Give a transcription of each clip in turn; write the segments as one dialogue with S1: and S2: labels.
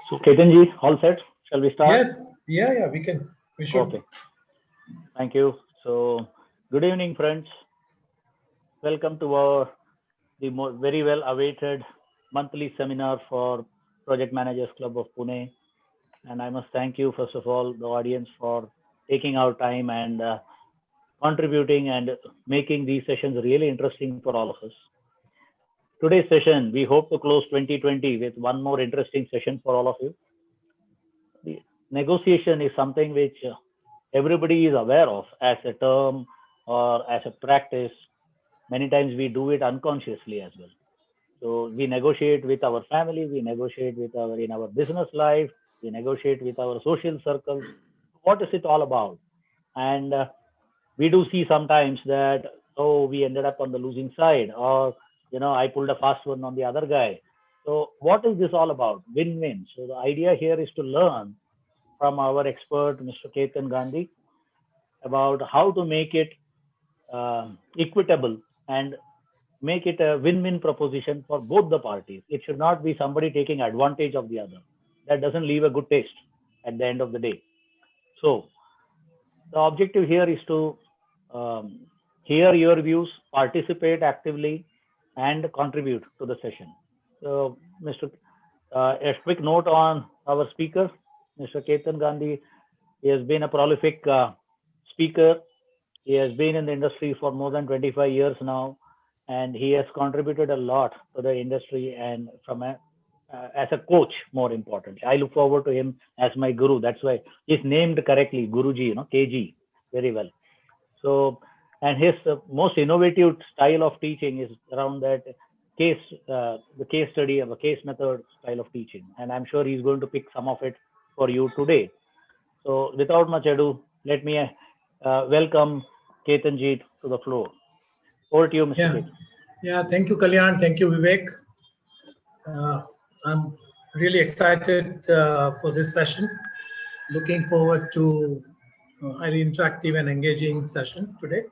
S1: So, Ketanji, all set? Shall we start?
S2: Yes, yeah, we can. We should.
S1: Okay, thank you. So, good evening, friends. Welcome to our very well awaited monthly seminar for Project Managers Club of Pune. And I must thank you, first of all, the audience for taking our time and contributing and making these sessions really interesting for all of us. Today's session, we hope to close 2020 with one more interesting session for all of you. The negotiation is something which everybody is aware of as a term or as a practice. Many times we do it unconsciously as well. So we negotiate with our family, we negotiate with in our business life, we negotiate with our social circles. What is it all about? And we do see sometimes that, oh, we ended up on the losing side, or I pulled a fast one on the other guy. So what is this all about? Win-win. So the idea here is to learn from our expert, Mr. Ketan Gandhi, about how to make it equitable and make it a win-win proposition for both the parties. It should not be somebody taking advantage of the other. That doesn't leave a good taste at the end of the day. So the objective here is to hear your views, participate actively, and contribute to the session. So, a quick note on our speaker, Mr. Ketan Gandhi. He has been a prolific speaker. He has been in the industry for more than 25 years now, and he has contributed a lot to the industry and as a coach, more importantly. I look forward to him as my guru. That's why he's named correctly, Guruji, KG, very well. So, and his most innovative style of teaching is around that the case study of a case method style of teaching. And I'm sure he's going to pick some of it for you today. So without much ado, let me welcome Ketanji to the floor. Over to you, Mr. Ketan.
S2: Yeah, thank you, Kalyan. Thank you, Vivek. I'm really excited for this session. Looking forward to a highly interactive and engaging session today.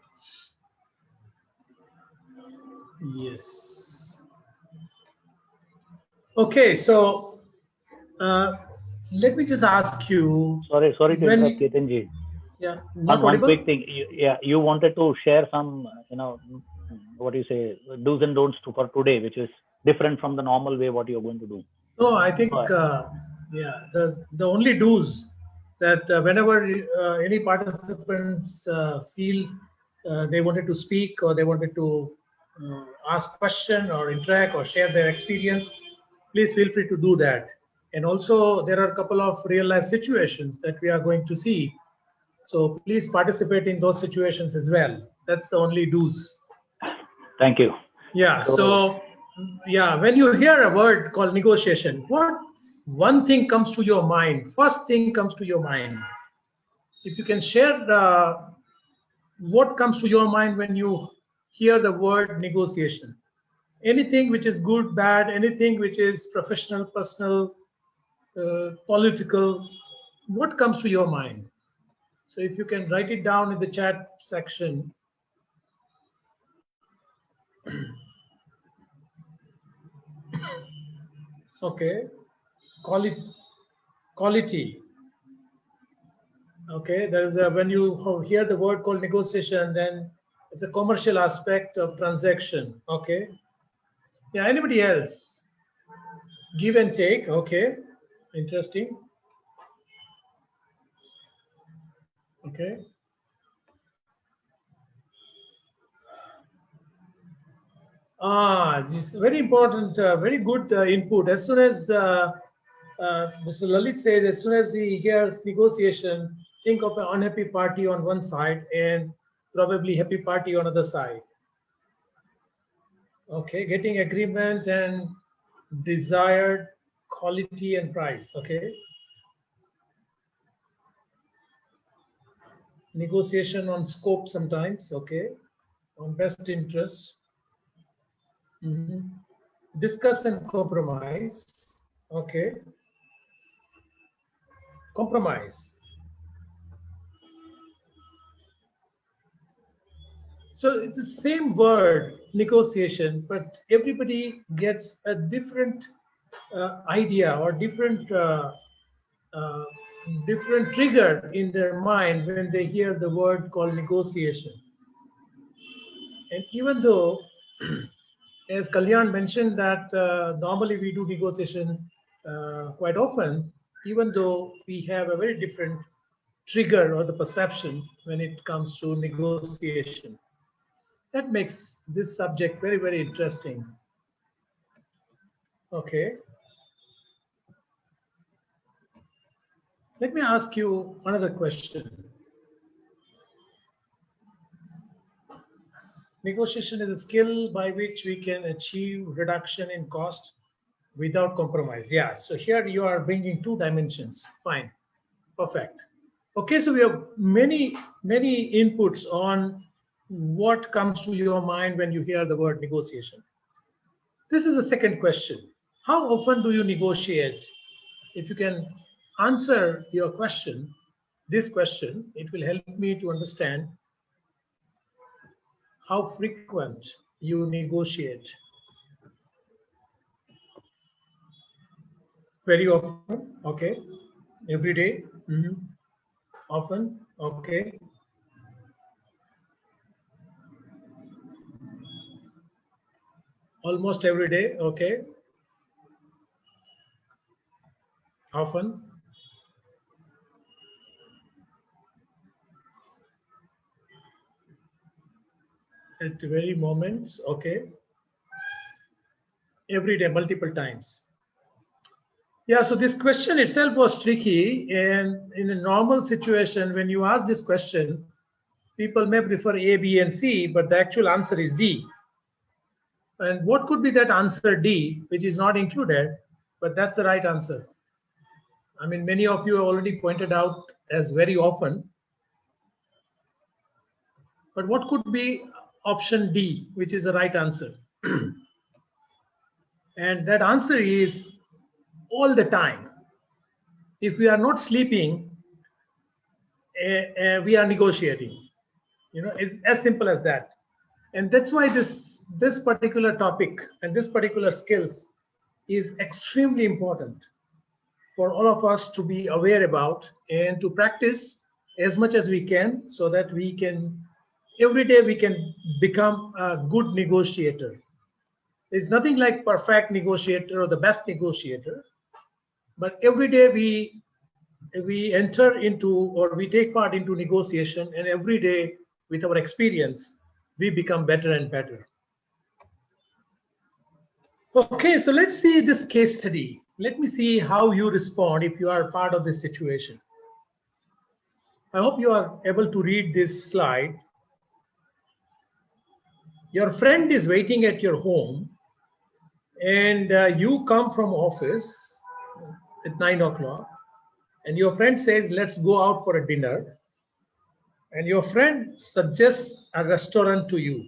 S2: Yes. Okay, so let me just ask you.
S1: Sorry to interrupt, Ketanji.
S2: Yeah,
S1: one quick thing. You wanted to share some, what do you say, do's and don'ts for today, which is different from the normal way what you're going to do.
S2: No, I think, the only do's that whenever any participants feel they wanted to speak or they wanted to ask question or interact or share their experience, please feel free to do that. And also there are a couple of real life situations that we are going to see. So please participate in those situations as well. That's the only do's.
S1: Thank you.
S2: Yeah. So when you hear a word called negotiation, what one thing comes to your mind? First thing comes to your mind. If you can share what comes to your mind when you hear the word negotiation. Anything which is good, bad, anything which is professional, personal, political, what comes to your mind? So if you can write it down in the chat section. Okay, quality. Okay, there is when you hear the word called negotiation, then it's a commercial aspect of transaction. Okay. Yeah, anybody else? Give and take. Okay, interesting. Okay. This is very important, very good input. As soon as Mr. Lalit says, as soon as he hears negotiation, think of an unhappy party on one side and probably happy party on other side. Okay, getting agreement and desired quality and price. Okay. Negotiation on scope sometimes. Okay. On best interest. Discuss and compromise. Okay. Compromise. So it's the same word, negotiation, but everybody gets a different idea or uh, different trigger in their mind when they hear the word called negotiation. And even though, as Kalyan mentioned, that normally we do negotiation quite often, even though we have a very different trigger or the perception when it comes to negotiation. That makes this subject very, very interesting. Okay. Let me ask you another question. Negotiation is a skill by which we can achieve reduction in cost without compromise. Yeah, so here you are bringing two dimensions. Fine, perfect. Okay, so we have many inputs on what comes to your mind when you hear the word negotiation. This is the second question. How often do you negotiate? If you can answer your question, this question, it will help me to understand how frequent you negotiate. Very often, okay. Every day, often, okay. Almost every day, okay. Often. At very moments, okay. Every day, multiple times. Yeah, so this question itself was tricky. And in a normal situation, when you ask this question, people may prefer A, B, and C, but the actual answer is D. And what could be that answer D, which is not included, but that's the right answer? I mean, many of you have already pointed out as very often. But what could be option D, which is the right answer? And that answer is all the time. If we are not sleeping, we are negotiating. It's as simple as that. And that's why this particular topic and this particular skills is extremely important for all of us to be aware about and to practice as much as we can, so that we can every day we can become a good negotiator. There's nothing like perfect negotiator or the best negotiator, but every day we enter into or we take part into negotiation, and every day with our experience we become better and better. Okay, so let's see this case study. Let me see how you respond if you are part of this situation. I hope you are able to read this slide. Your friend is waiting at your home, and you come from office at 9 o'clock, and your friend says, let's go out for a dinner. And your friend suggests a restaurant to you.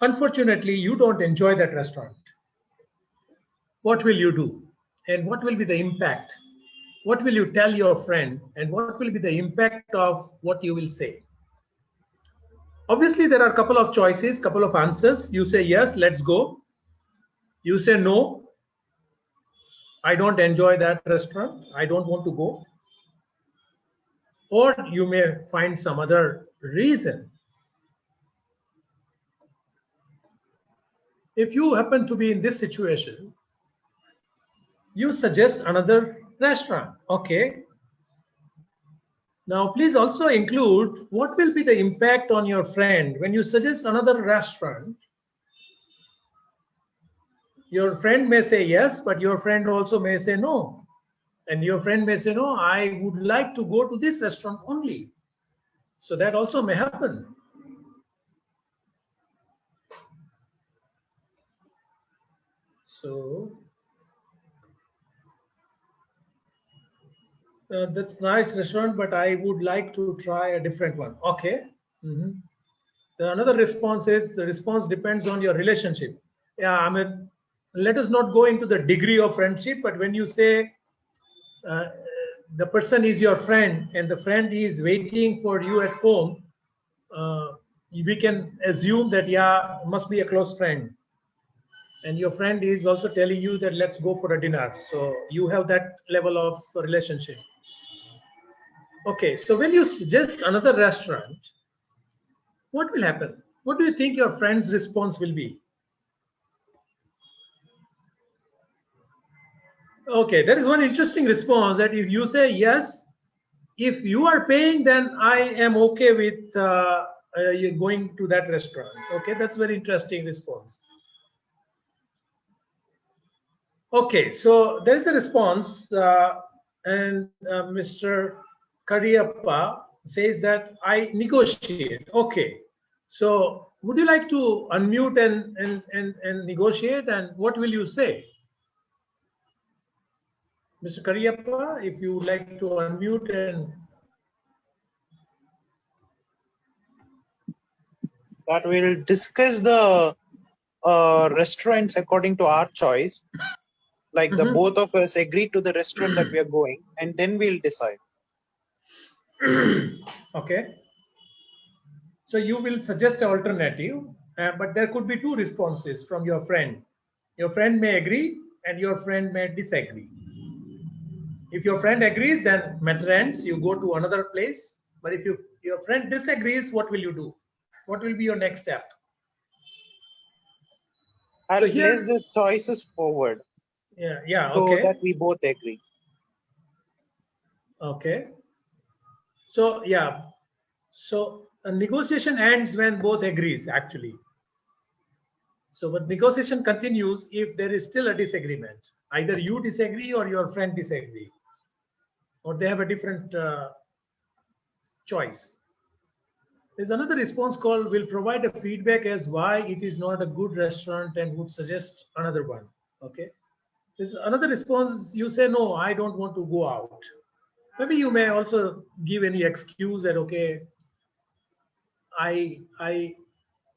S2: Unfortunately, you don't enjoy that restaurant. What will you do? And what will be the impact? What will you tell your friend? And what will be the impact of what you will say? Obviously, there are a couple of choices, couple of answers. You say, yes, let's go. You say, no, I don't enjoy that restaurant. I don't want to go. Or you may find some other reason. If you happen to be in this situation, you suggest another restaurant. Okay. Now, please also include what will be the impact on your friend when you suggest another restaurant. Your friend may say yes, but your friend also may say no. And your friend may say, no, I would like to go to this restaurant only. So that also may happen. So that's nice restaurant, but I would like to try a different one. Okay. Another response is, the response depends on your relationship. Yeah, I mean, let us not go into the degree of friendship, but when you say the person is your friend and the friend is waiting for you at home, we can assume that, yeah, must be a close friend. and your friend is also telling you that let's go for a dinner. So you have that level of relationship. Okay, so when you suggest another restaurant, what will happen? What do you think your friend's response will be? Okay, there is one interesting response that if you say yes, if you are paying, then I am okay with you going to that restaurant. Okay, that's very interesting response. Okay, so there is a response, and Mr. Kariappa says that I negotiate. Okay, so would you like to unmute and negotiate, and what will you say? Mr. Kariappa, if you would like to unmute and
S3: that we'll discuss the restaurants according to our choice. Like the both of us agree to the restaurant that we are going, and then we'll decide.
S2: Okay. So you will suggest an alternative, but there could be two responses from your friend. Your friend may agree and your friend may disagree. If your friend agrees, then matter ends, you go to another place. But if your friend disagrees, what will you do? What will be your next step?
S3: I'll place the choices forward.
S2: Yeah,
S3: so
S2: okay.
S3: that we both agree.
S2: Okay. So yeah, so a negotiation ends when both agrees actually. So but negotiation continues if there is still a disagreement. Either you disagree or your friend disagree, or they have a different choice. There's another response called will provide a feedback as why it is not a good restaurant and would suggest another one. Okay. There's another response, you say, no, I don't want to go out. Maybe you may also give any excuse that, okay, I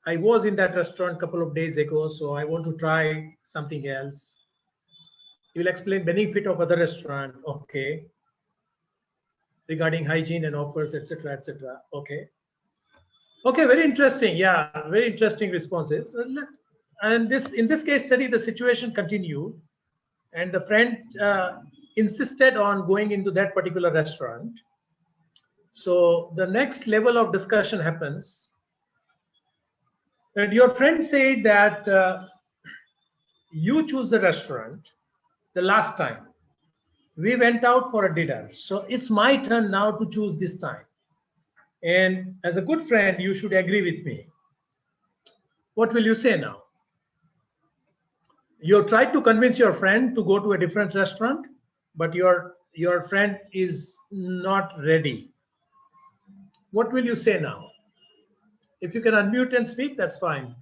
S2: was in that restaurant a couple of days ago, so I want to try something else. You will explain benefit of other restaurant, okay, regarding hygiene and offers, etc., etc. Okay. Okay, very interesting. Yeah, very interesting responses. And this in this case study, the situation continued, and the friend insisted on going into that particular restaurant. So the next level of discussion happens, and your friend said that you choose the restaurant the last time. We went out for a dinner, so it's my turn now to choose this time. And as a good friend, you should agree with me. What will you say now? You tried to convince your friend to go to a different restaurant, but your friend is not ready. What will you say now? If you can unmute and speak, that's fine.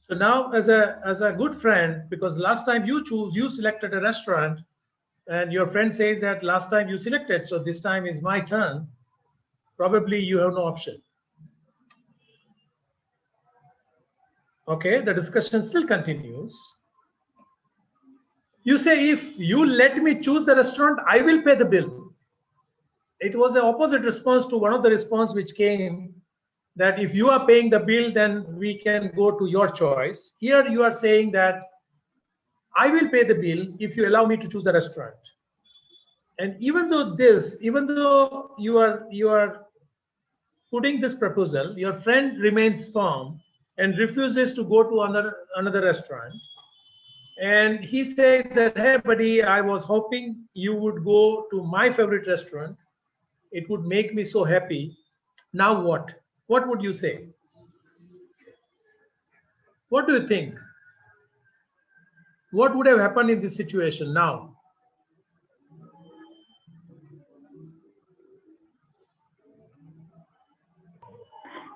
S2: So now as a good friend, because last time you selected a restaurant, and your friend says that last time you selected, so this time is my turn, probably you have no option. Okay, the discussion still continues. You say, if you let me choose the restaurant, I will pay the bill. It was an opposite response to one of the response which came, that if you are paying the bill, then we can go to your choice. Here you are saying that I will pay the bill if you allow me to choose the restaurant. And even though you are putting this proposal, your friend remains firm and refuses to go to another restaurant. And he says that, hey buddy, I was hoping you would go to my favorite restaurant. It would make me so happy. Now what? What would you say? What do you think? What would have happened in this situation now?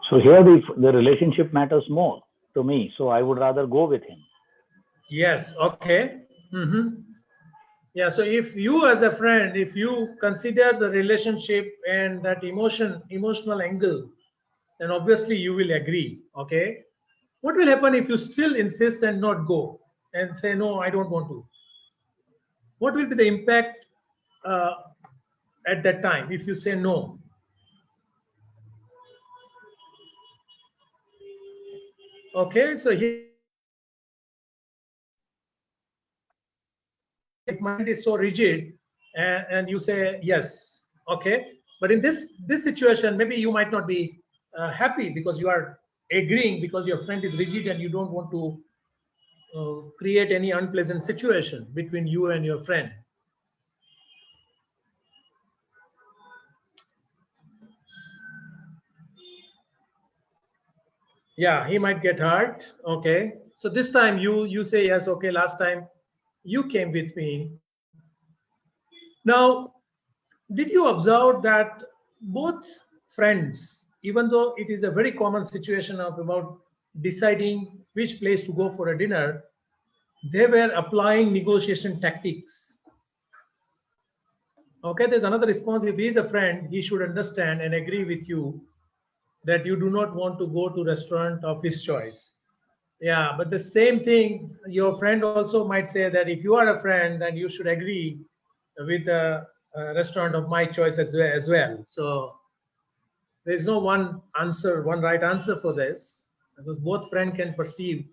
S1: So here the relationship matters more to me. So I would rather go with him.
S2: Yes. Okay. Yeah. So if you as a friend, if you consider the relationship and that emotional angle, then obviously you will agree. Okay. What will happen if you still insist and not go and say, no, I don't want to? what will be the impact uh, at that time if you say no? Okay, so here mind is so rigid, and you say yes, okay, but in this situation maybe you might not be happy because you are agreeing because your friend is rigid and you don't want to create any unpleasant situation between you and your friend. Yeah, he might get hurt. Okay, so this time you say yes, okay, last time you came with me. Now, did you observe that both friends, even though it is a very common situation of about deciding which place to go for a dinner, they were applying negotiation tactics? Okay, there's another response. If he is a friend, he should understand and agree with you that you do not want to go to restaurant of his choice. Yeah, but the same thing, your friend also might say that if you are a friend, then you should agree with a restaurant of my choice as well. So there is no one answer, one right answer for this, because both friend can perceive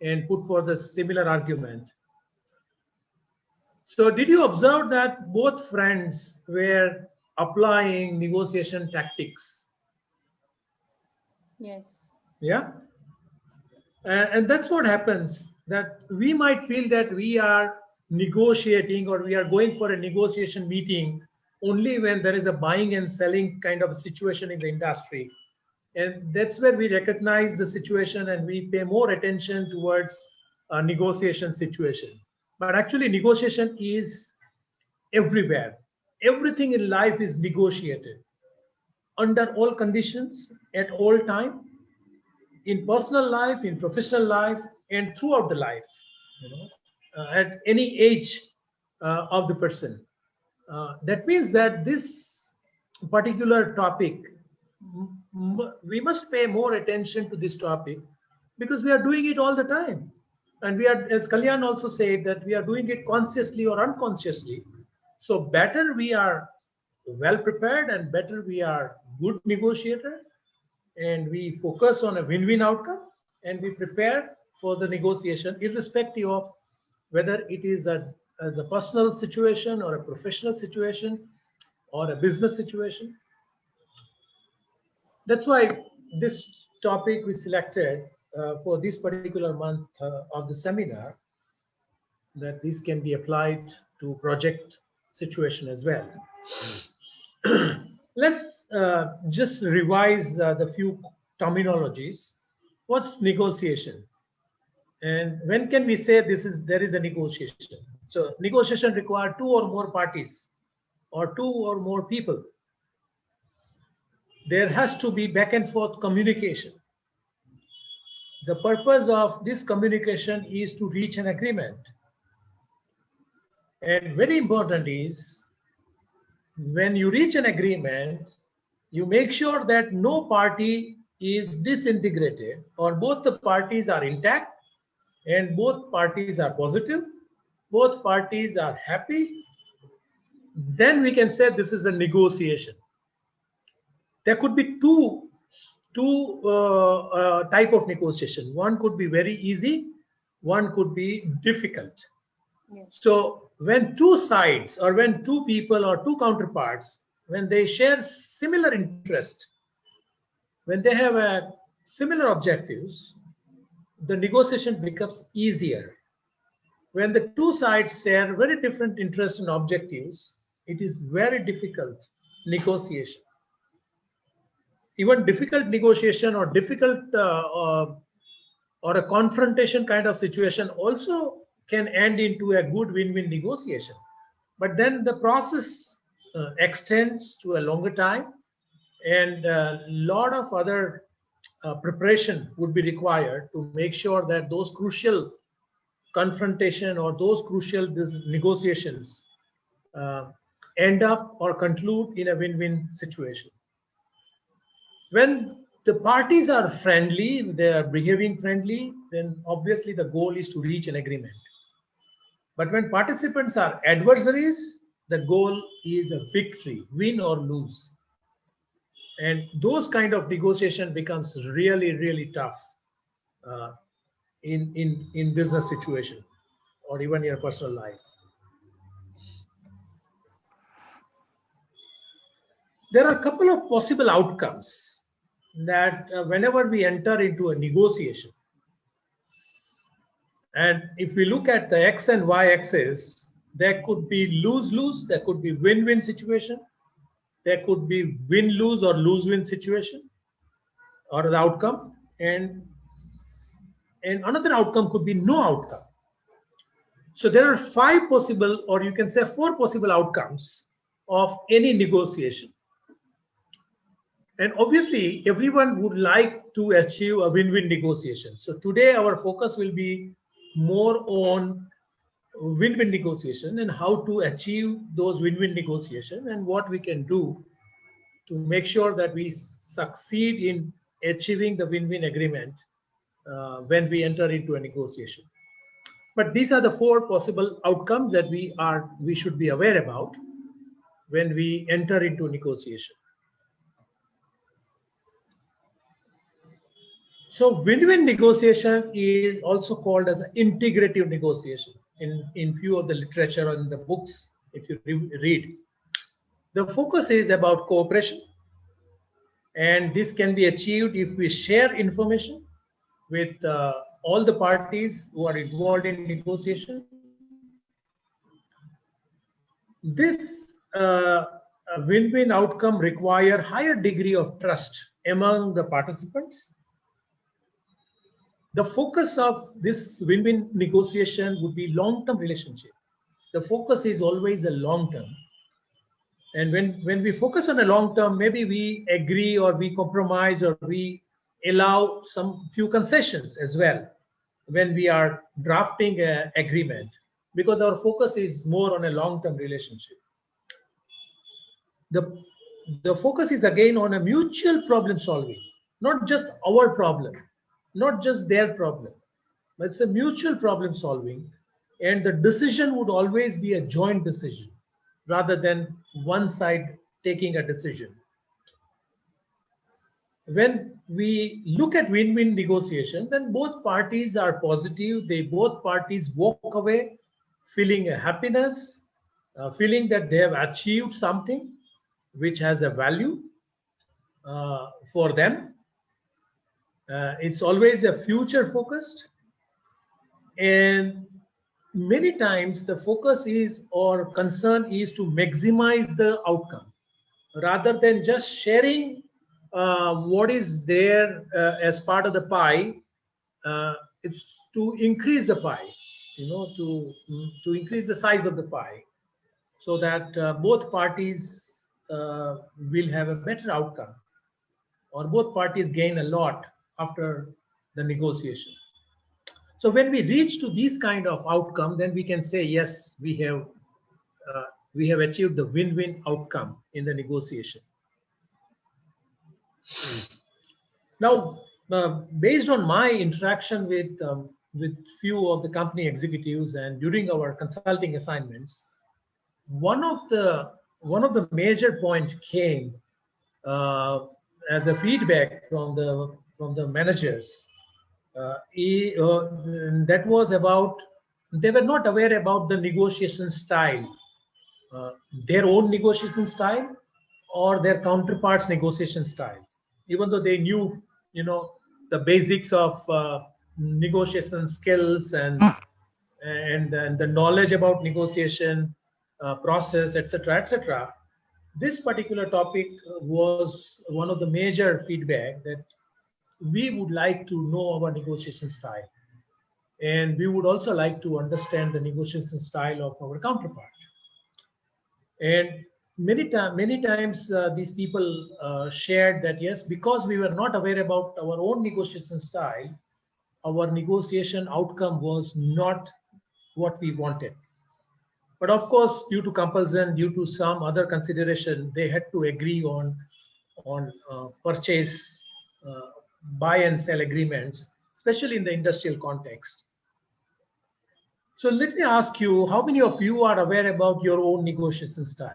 S2: and put forth a similar argument. So did you observe that both friends were applying negotiation tactics?
S4: Yes.
S2: Yeah. And that's what happens, that we might feel that we are negotiating or we are going for a negotiation meeting only when there is a buying and selling kind of situation in the industry. And that's where we recognize the situation and we pay more attention towards a negotiation situation. But actually, negotiation is everywhere. Everything in life is negotiated under all conditions, at all time, in personal life, in professional life, and throughout the life, at any age of the person. That means that this particular topic, we must pay more attention to this topic because we are doing it all the time. And we are, as Kalyan also said, that we are doing it consciously or unconsciously. So better we are well prepared and better we are good negotiator, and we focus on a win-win outcome, and we prepare for the negotiation irrespective of whether it is a personal situation or a professional situation or a business situation. That's why this topic we selected for this particular month of the seminar, that this can be applied to project situation as well. Let's just revise the few terminologies. What's negotiation? And when can we say there is a negotiation? So negotiation requires two or more parties or two or more people. There has to be back and forth communication. The purpose of this communication is to reach an agreement. And very important is, when you reach an agreement, you make sure that no party is disintegrated, or both the parties are intact and both parties are positive, both parties are happy. Then we can say this is a negotiation. There could be two type of negotiation. One could be very easy, one could be difficult.
S4: Yes.
S2: So when two sides or when two people or two counterparts, when they share similar interest, when they have similar objectives, the negotiation becomes easier. When the two sides share very different interests and objectives, it is very difficult negotiation. Even difficult negotiation or difficult or a confrontation kind of situation also can end into a good win-win negotiation. But then the process extends to a longer time, and a lot of other preparation would be required to make sure that those crucial confrontation or those crucial negotiations uh, end up or conclude in a win-win situation. When the parties are friendly, they are behaving friendly, then obviously the goal is to reach an agreement. But when participants are adversaries, the goal is a victory, win or lose. And those kind of negotiation becomes really, really tough uh, in business situation or even your personal life. There are a couple of possible outcomes that whenever we enter into a negotiation, and if we look at the X and Y axis, there could be lose-lose, there could be win-win situation, there could be win-lose or lose-win situation or the outcome, and another outcome could be no outcome. So there are 5 possible, or you can say 4 possible outcomes of any negotiation. And obviously, everyone would like to achieve a win-win negotiation. So today, our focus will be more on win-win negotiation and how to achieve those win-win negotiation and what we can do to make sure that we succeed in achieving the win-win agreement when we enter into a negotiation. But these are the 4 possible outcomes that we should be aware about when we enter into a negotiation. So win-win negotiation is also called as an integrative negotiation in few of the literature and the books if you read. The focus is about cooperation, and this can be achieved if we share information with all the parties who are involved in negotiation. This win-win outcome require higher degree of trust among the participants. The focus of this win-win negotiation would be long-term relationship. The focus is always a long-term. And when we focus on a long-term, maybe we agree or we compromise or we allow some few concessions as well when we are drafting an agreement, because our focus is more on a long-term relationship. The focus is again on a mutual problem solving, not just our problem, not just their problem, but it's a mutual problem solving, and the decision would always be a joint decision rather than one side taking a decision. When we look at win-win negotiations, then both parties are positive. Both parties walk away feeling a happiness, feeling that they have achieved something which has a value for them. It's always a future focused, and many times the focus is or concern is to maximize the outcome rather than just sharing what is there as part of the pie. It's to increase the pie, to increase the size of the pie, so that both parties will have a better outcome, or both parties gain a lot after the negotiation. So when we reach to these kind of outcome, then we can say, yes, we have achieved the win-win outcome in the negotiation. Now, based on my interaction with few of the company executives and during our consulting assignments, one of the major point came as a feedback from the managers. That was about they were not aware about the negotiation style, their own negotiation style or their counterparts' negotiation style. Even though they knew, the basics of negotiation skills and the knowledge about negotiation process, etc., etc. This particular topic was one of the major feedback that we would like to know our negotiation style, and we would also like to understand the negotiation style of our counterpart. And many times these people shared that yes, because we were not aware about our own negotiation style, our negotiation outcome was not what we wanted. But of course, due to compulsion, due to some other consideration, they had to agree on purchase, buy and sell agreements, especially in the industrial context. So let me ask you, how many of you are aware about your own negotiation style?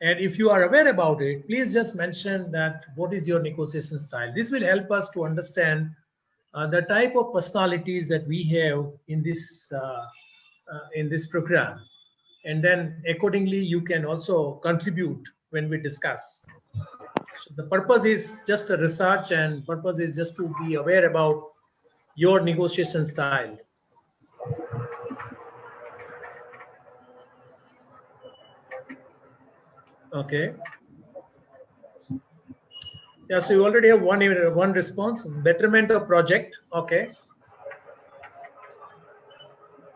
S2: And if you are aware about it, please just mention that what is your negotiation style. This will help us to understand the type of personalities that we have in this program, and then accordingly you can also contribute when we discuss. So the purpose is just a research, and purpose is just to be aware about your negotiation style. Okay. Yeah, so you already have one response, betterment of project. Okay.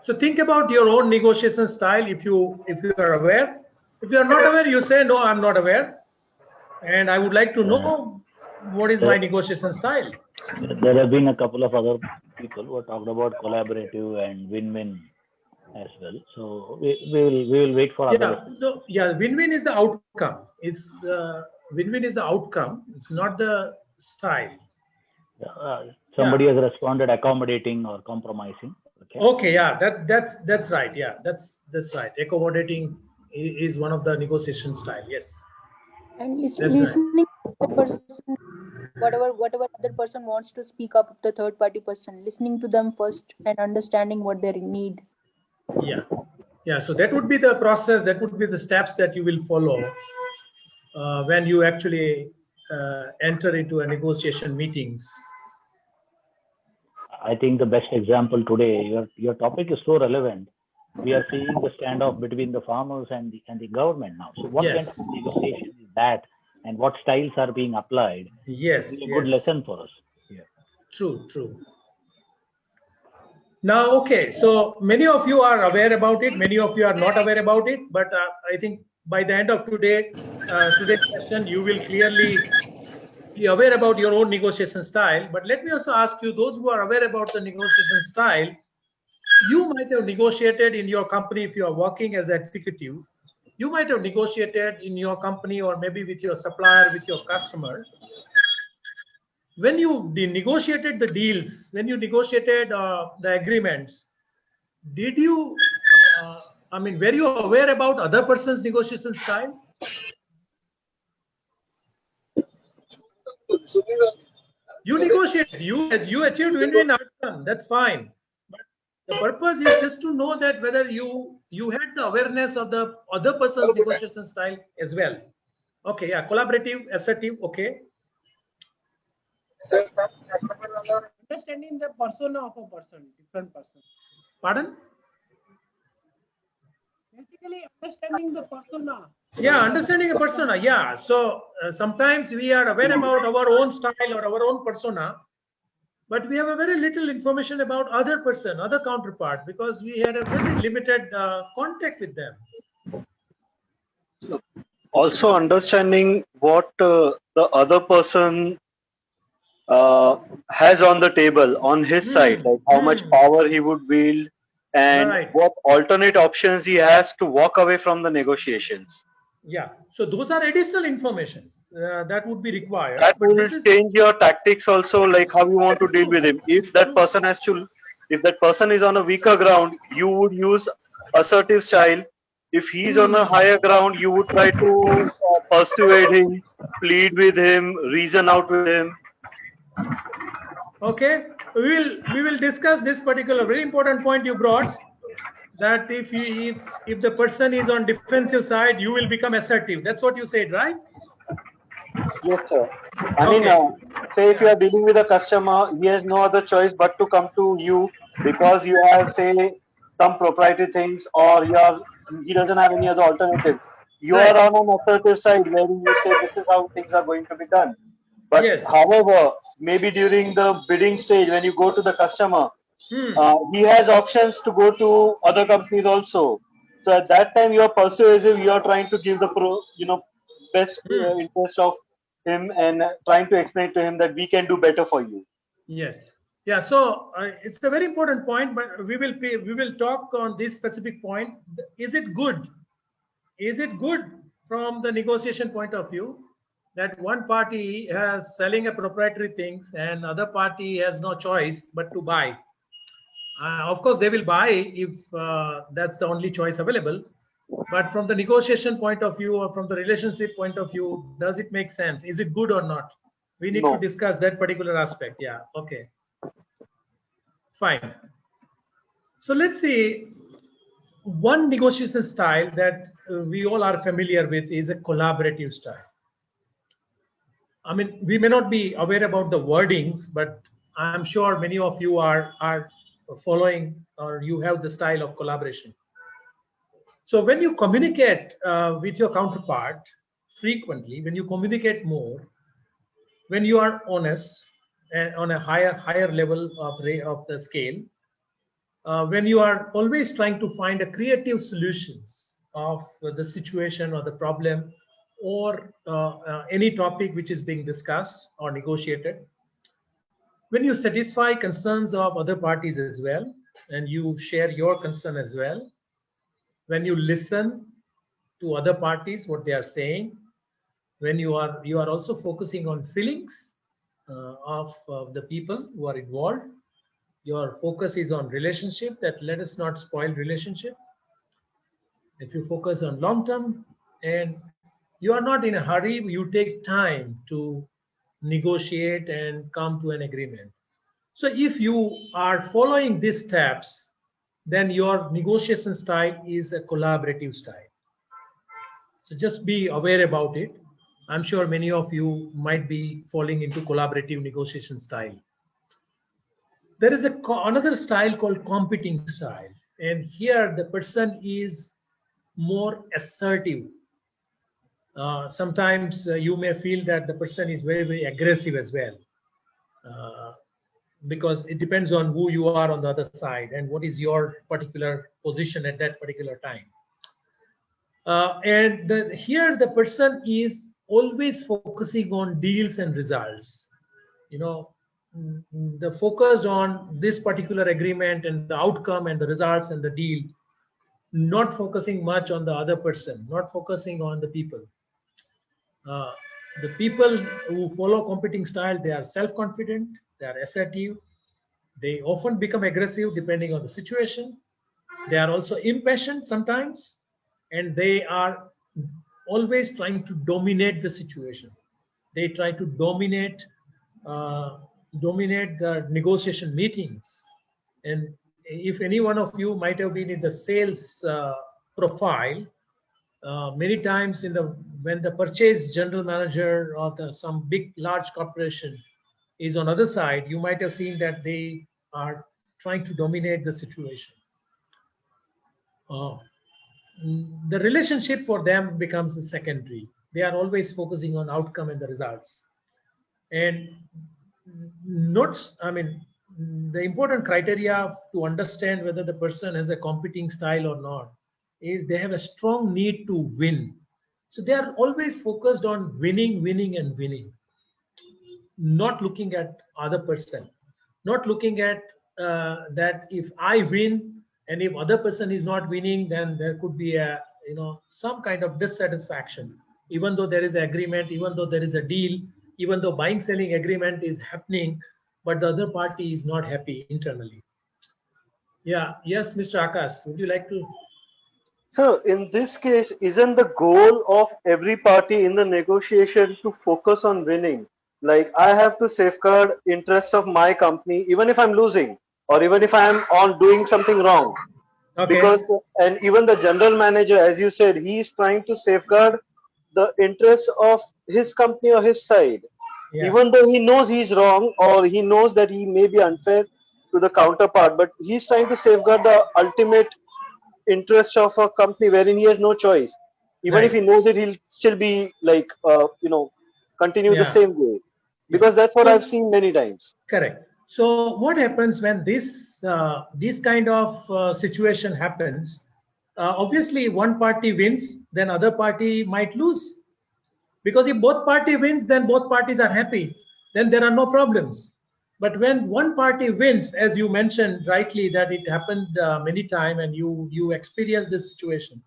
S2: So think about your own negotiation style if you are aware. If you are not aware, you say no, I'm not aware, and I would like to know what is my negotiation style.
S1: There have been a couple of other people who talked about collaborative and win-win as well. So we will wait for other.
S2: Win-win is the outcome. Win-win is the outcome. It's not the style.
S1: Somebody has responded accommodating or compromising.
S2: Okay, yeah, that's right. Yeah, that's right. Accommodating is one of the negotiation style. Yes.
S4: And listening to the person, whatever other person wants to speak up, the third party person, listening to them first and understanding what they need.
S2: Yeah. So that would be the process. That would be the steps that you will follow when you actually enter into a negotiation meetings.
S1: I think the best example today, your topic is so relevant. We are seeing the standoff between the farmers and the government now. So what kind of negotiation is that, and what styles are being applied?
S2: Yes,
S1: it's a good lesson for us. Yeah.
S2: True. Now, okay, so many of you are aware about it. Many of you are not aware about it. But I think by the end of today's session, you will clearly be aware about your own negotiation style. But let me also ask you, those who are aware about the negotiation style, you might have negotiated in your company if you are working as an executive. You might have negotiated in your company or maybe with your supplier, with your customer. When you negotiated the deals, when you negotiated the agreements, did you, were you aware about other person's negotiation style? You negotiated, you achieved win-win outcome, that's fine. But the purpose is just to know that whether you had the awareness of the other person's negotiation style as well. Okay, yeah, collaborative, assertive, okay.
S5: Understanding the persona of a person, different person.
S2: Pardon?
S5: Basically, understanding the persona.
S2: Yeah, understanding a persona. Yeah. So sometimes we are aware about our own style or our own persona, but we have a very little information about other person, other counterpart, because we had a very limited contact with them.
S6: Also, understanding what the other person has on the table on his side, like how much power he would wield, and what alternate options he has to walk away from the negotiations.
S2: Yeah, so those are additional information that would be required.
S6: That will change your tactics also, like how you want to deal with him. If that person is on a weaker ground, you would use assertive style. If he's on a higher ground, you would try to persuade him, plead with him, reason out with him.
S2: Okay, we will discuss this particular very important point you brought, that if the person is on defensive side, you will become assertive. That's what you said, right?
S6: Yes, sir. I mean, say if you are dealing with a customer, he has no other choice but to come to you because you have, say, some proprietary things, or he doesn't have any other alternative. You are on an assertive side where you say this is how things are going to be done. But however, maybe during the bidding stage, when you go to the customer, he has options to go to other companies also. So at that time, you are persuasive. You are trying to give the best interest of him and trying to explain to him that we can do better for you.
S2: Yes. Yeah. So it's a very important point, but we will talk on this specific point. Is it good? Is it good from the negotiation point of view that one party has selling a proprietary things and other party has no choice but to buy? Of course, they will buy if that's the only choice available. But from the negotiation point of view or from the relationship point of view, does it make sense? Is it good or not? We need to
S6: No.
S2: discuss that particular aspect. Yeah. Okay. Fine. So let's see. One negotiation style that we all are familiar with is a collaborative style. I mean, we may not be aware about the wordings, but I'm sure many of you are following or you have the style of collaboration. So when you communicate with your counterpart frequently, when you communicate more, when you are honest and on a higher level of the scale, when you are always trying to find a creative solutions of the situation or the problem or any topic which is being discussed or negotiated, when you satisfy concerns of other parties as well and you share your concern as well, when you listen to other parties what they are saying, when you are also focusing on feelings of the people who are involved, your focus is on relationship, that let us not spoil relationship. If you focus on long term and you are not in a hurry, you take time to negotiate and come to an agreement. So if you are following these steps, then your negotiation style is a collaborative style. So just be aware about it. I'm sure many of you might be falling into collaborative negotiation style. There is another style called competing style. And here the person is more assertive. Sometimes you may feel that the person is very aggressive as well. Because it depends on who you are on the other side and what is your particular position at that particular time. Here the person is always focusing on deals and results. You know, the focus on this particular agreement and the outcome and the results and the deal, not focusing much on the other person, not focusing on the people. The people who follow competing style, they are self-confident, they are assertive, they often become aggressive depending on the situation. They are also impatient sometimes, and they are always trying to dominate the situation. They try to dominate the negotiation meetings. And if any one of you might have been in the sales profile, many times when the purchase general manager or some big large corporation is on other side, you might have seen that they are trying to dominate the situation. The relationship for them becomes secondary. They are always focusing on outcome and the results. And the important criteria to understand whether the person has a competing style or not is they have a strong need to win. So they are always focused on winning, winning, and winning, not looking at other person, not looking at that if I win and if other person is not winning, then there could be some kind of dissatisfaction. Even though there is an agreement, even though there is a deal, even though buying selling agreement is happening, but the other party is not happy internally. Yeah. Yes, Mr. Akash, would you like to?
S6: So in this case, isn't the goal of every party in the negotiation to focus on winning? Like I have to safeguard interests of my company, even if I'm losing, or even if I'm on doing something wrong.
S2: Okay.
S6: Because and even the general manager, as you said, he is trying to safeguard the interests of his company or his side.
S2: Yeah.
S6: Even though he knows he's wrong or he knows that he may be unfair to the counterpart, but he's trying to safeguard the ultimate interest of a company wherein he has no choice. Even if he knows it, he'll still be like continue the same way, because that's what I've seen many times.
S2: Correct. So what happens when this kind of situation happens? Obviously, one party wins, then other party might lose. Because if both party wins, then both parties are happy. Then there are no problems. But when one party wins, as you mentioned rightly, that it happened many times, and you experience this situation.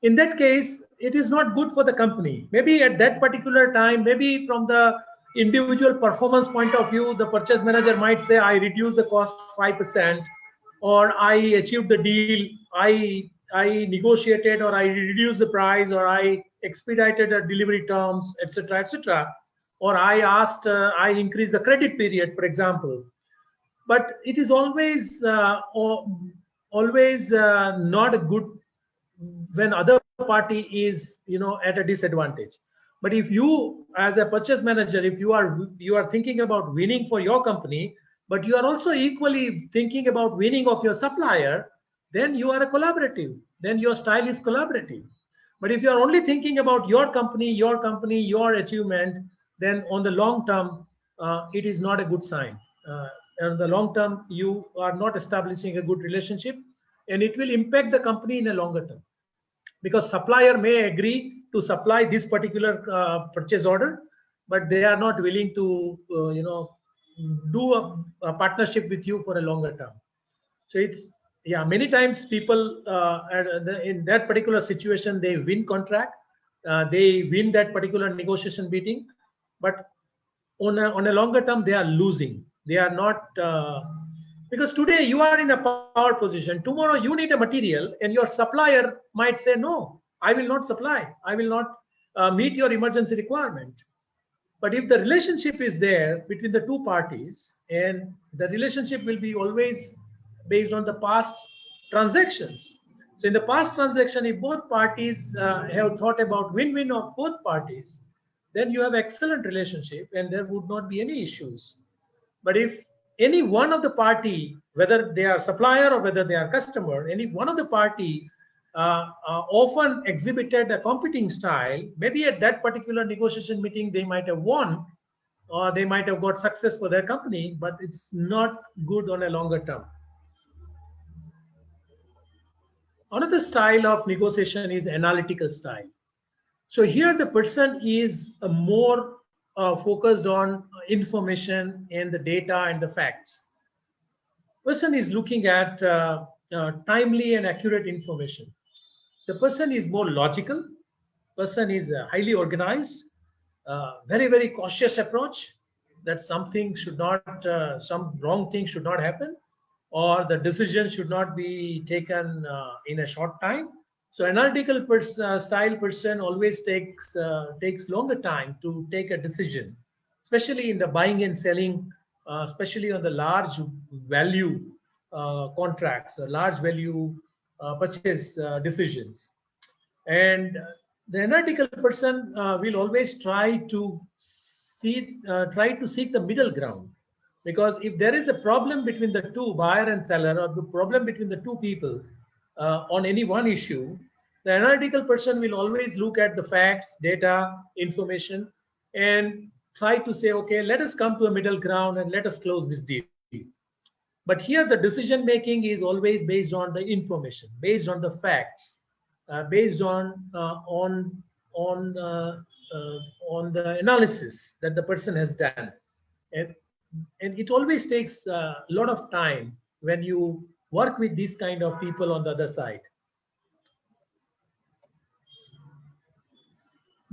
S2: In that case, it is not good for the company. Maybe at that particular time, maybe from the individual performance point of view, the purchase manager might say, I reduce the cost 5%, or I achieved the deal, I negotiated, or I reduced the price, or I expedited the delivery terms, etc., etc., or I asked, I increased the credit period, for example. But it is always not a good when other party is, at a disadvantage. But if you, as a purchase manager, if you are thinking about winning for your company, but you are also equally thinking about winning of your supplier, then you are a collaborative, then your style is collaborative. But if you are only thinking about your company, your achievement, then on the long term, it is not a good sign. In the long term, you are not establishing a good relationship, and it will impact the company in a longer term, because supplier may agree to supply this particular purchase order, but they are not willing to do a partnership with you for a longer term. So it's, yeah, many times people in that particular situation, they win contract, they win that particular negotiation meeting, but on a longer term they are losing. They are not because today you are in a power position, tomorrow you need a material and your supplier might say, no, I will not supply, I will not meet your emergency requirement. But if the relationship is there between the two parties, and the relationship will be always based on the past transactions. So in the past transaction, if both parties have thought about win-win of both parties, then you have excellent relationship and there would not be any issues. But if any one of the party, whether they are supplier or whether they are customer, any one of the party often exhibited a competing style, maybe at that particular negotiation meeting they might have won, or they might have got success for their company, but it's not good on a longer term. Another style of negotiation is analytical style. So here the person is more focused on information and the data and the facts. Person is looking at timely and accurate information. The person is more logical. Person is highly organized, very, very cautious approach, that something should not, some wrong thing should not happen, or the decision should not be taken in a short time. So analytical style person always takes longer time to take a decision, especially in the buying and selling, especially on the large value contracts or large value purchase decisions. And the analytical person will always try to seek the middle ground, because if there is a problem between the two, buyer and seller, or the problem between the two people on any one issue, the analytical person will always look at the facts, data, information, and try to say, okay, let us come to a middle ground and let us close this deal. But here the decision making is always based on the information, based on the facts, based on the analysis that the person has done, and it always takes a lot of time when you work with these kind of people on the other side.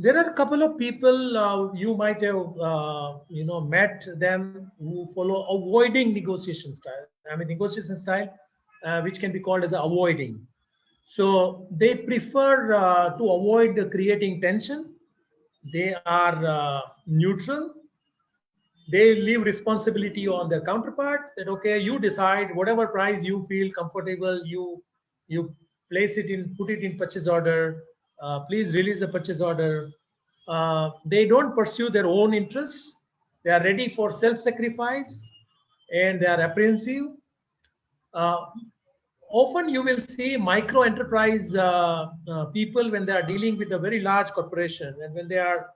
S2: There are a couple of people you might have met them, who follow avoiding negotiation style. I mean, negotiation style which can be called as avoiding. So they prefer to avoid creating tension. They are neutral. They leave responsibility on their counterpart, that okay, you decide whatever price you feel comfortable, you place it in, put it in purchase order, please release the purchase order. They don't pursue their own interests. They are ready for self-sacrifice, and they are apprehensive. Often you will see micro enterprise people, when they are dealing with a very large corporation, and when they are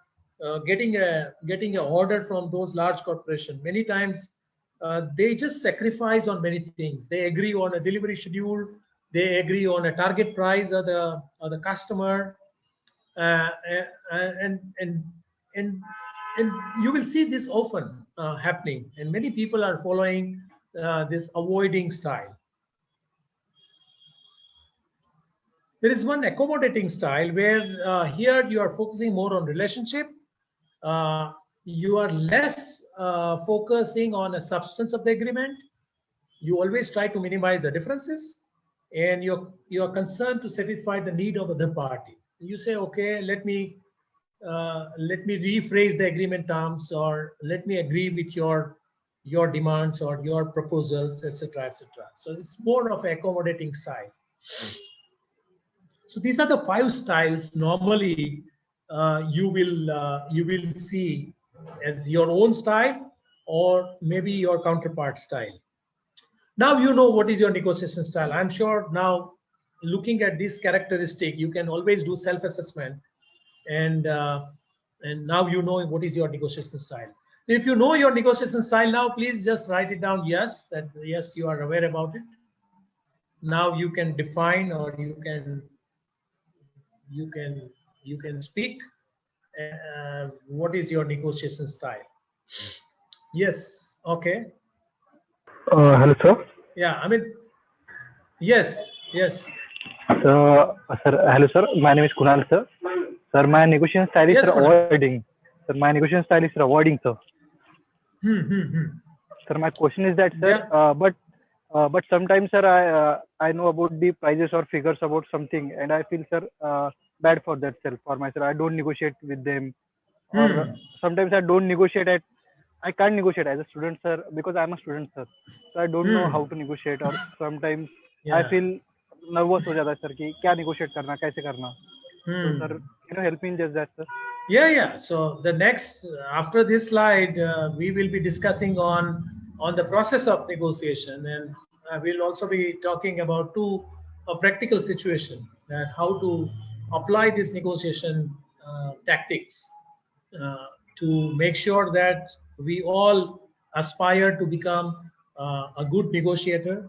S2: getting an order from those large corporations, many times they just sacrifice on many things. They agree on a delivery schedule, they agree on a target price of the customer, and you will see this often happening, and many people are following this avoiding style. There is one accommodating style where here you are focusing more on relationship. You are less focusing on a substance of the agreement. you always try to minimize the differences, and you're concerned to satisfy the need of the other party. You say, okay, let me rephrase the agreement terms, or let me agree with your demands or your proposals, etc., etc. So it's more of accommodating style. So these are the 5 styles normally you will see as your own style, or maybe your counterpart style. Now you know what is your negotiation style. I'm sure now, looking at this characteristic, you can always do self-assessment, and now you know what is your negotiation style. So if you know your negotiation style now, please just write it down. Yes, that yes, you are aware about it. Now you can define, or you can speak. What is your negotiation style? Yes. Okay.
S7: Hello, sir.
S2: Yeah. I mean, yes. Yes.
S7: Sir, hello, sir. My name is Kunal, sir. Sir, my negotiation style is
S2: Yes, Kunal.
S7: avoiding. Sir, my negotiation style is avoiding, sir.
S2: Hmm.
S7: Sir, my question is that, sir,
S2: Yeah.
S7: but sometimes, sir, I know about the prices or figures about something, and I feel, sir, bad for that, sir. For myself, I don't negotiate with them, or sometimes I don't negotiate I can't negotiate as a student, sir, because I'm a student, sir. So I don't know how to negotiate, or sometimes I
S2: Yeah.
S7: feel nervous हो जाता है, sir, कि क्या negotiate करना, कैसे करना. So, sir, can you help me in just that, sir?
S2: Yeah. So the next, after this slide, we will be discussing on the process of negotiation, and we'll also be talking about a practical situation, that how to apply this negotiation tactics to make sure that we all aspire to become a good negotiator,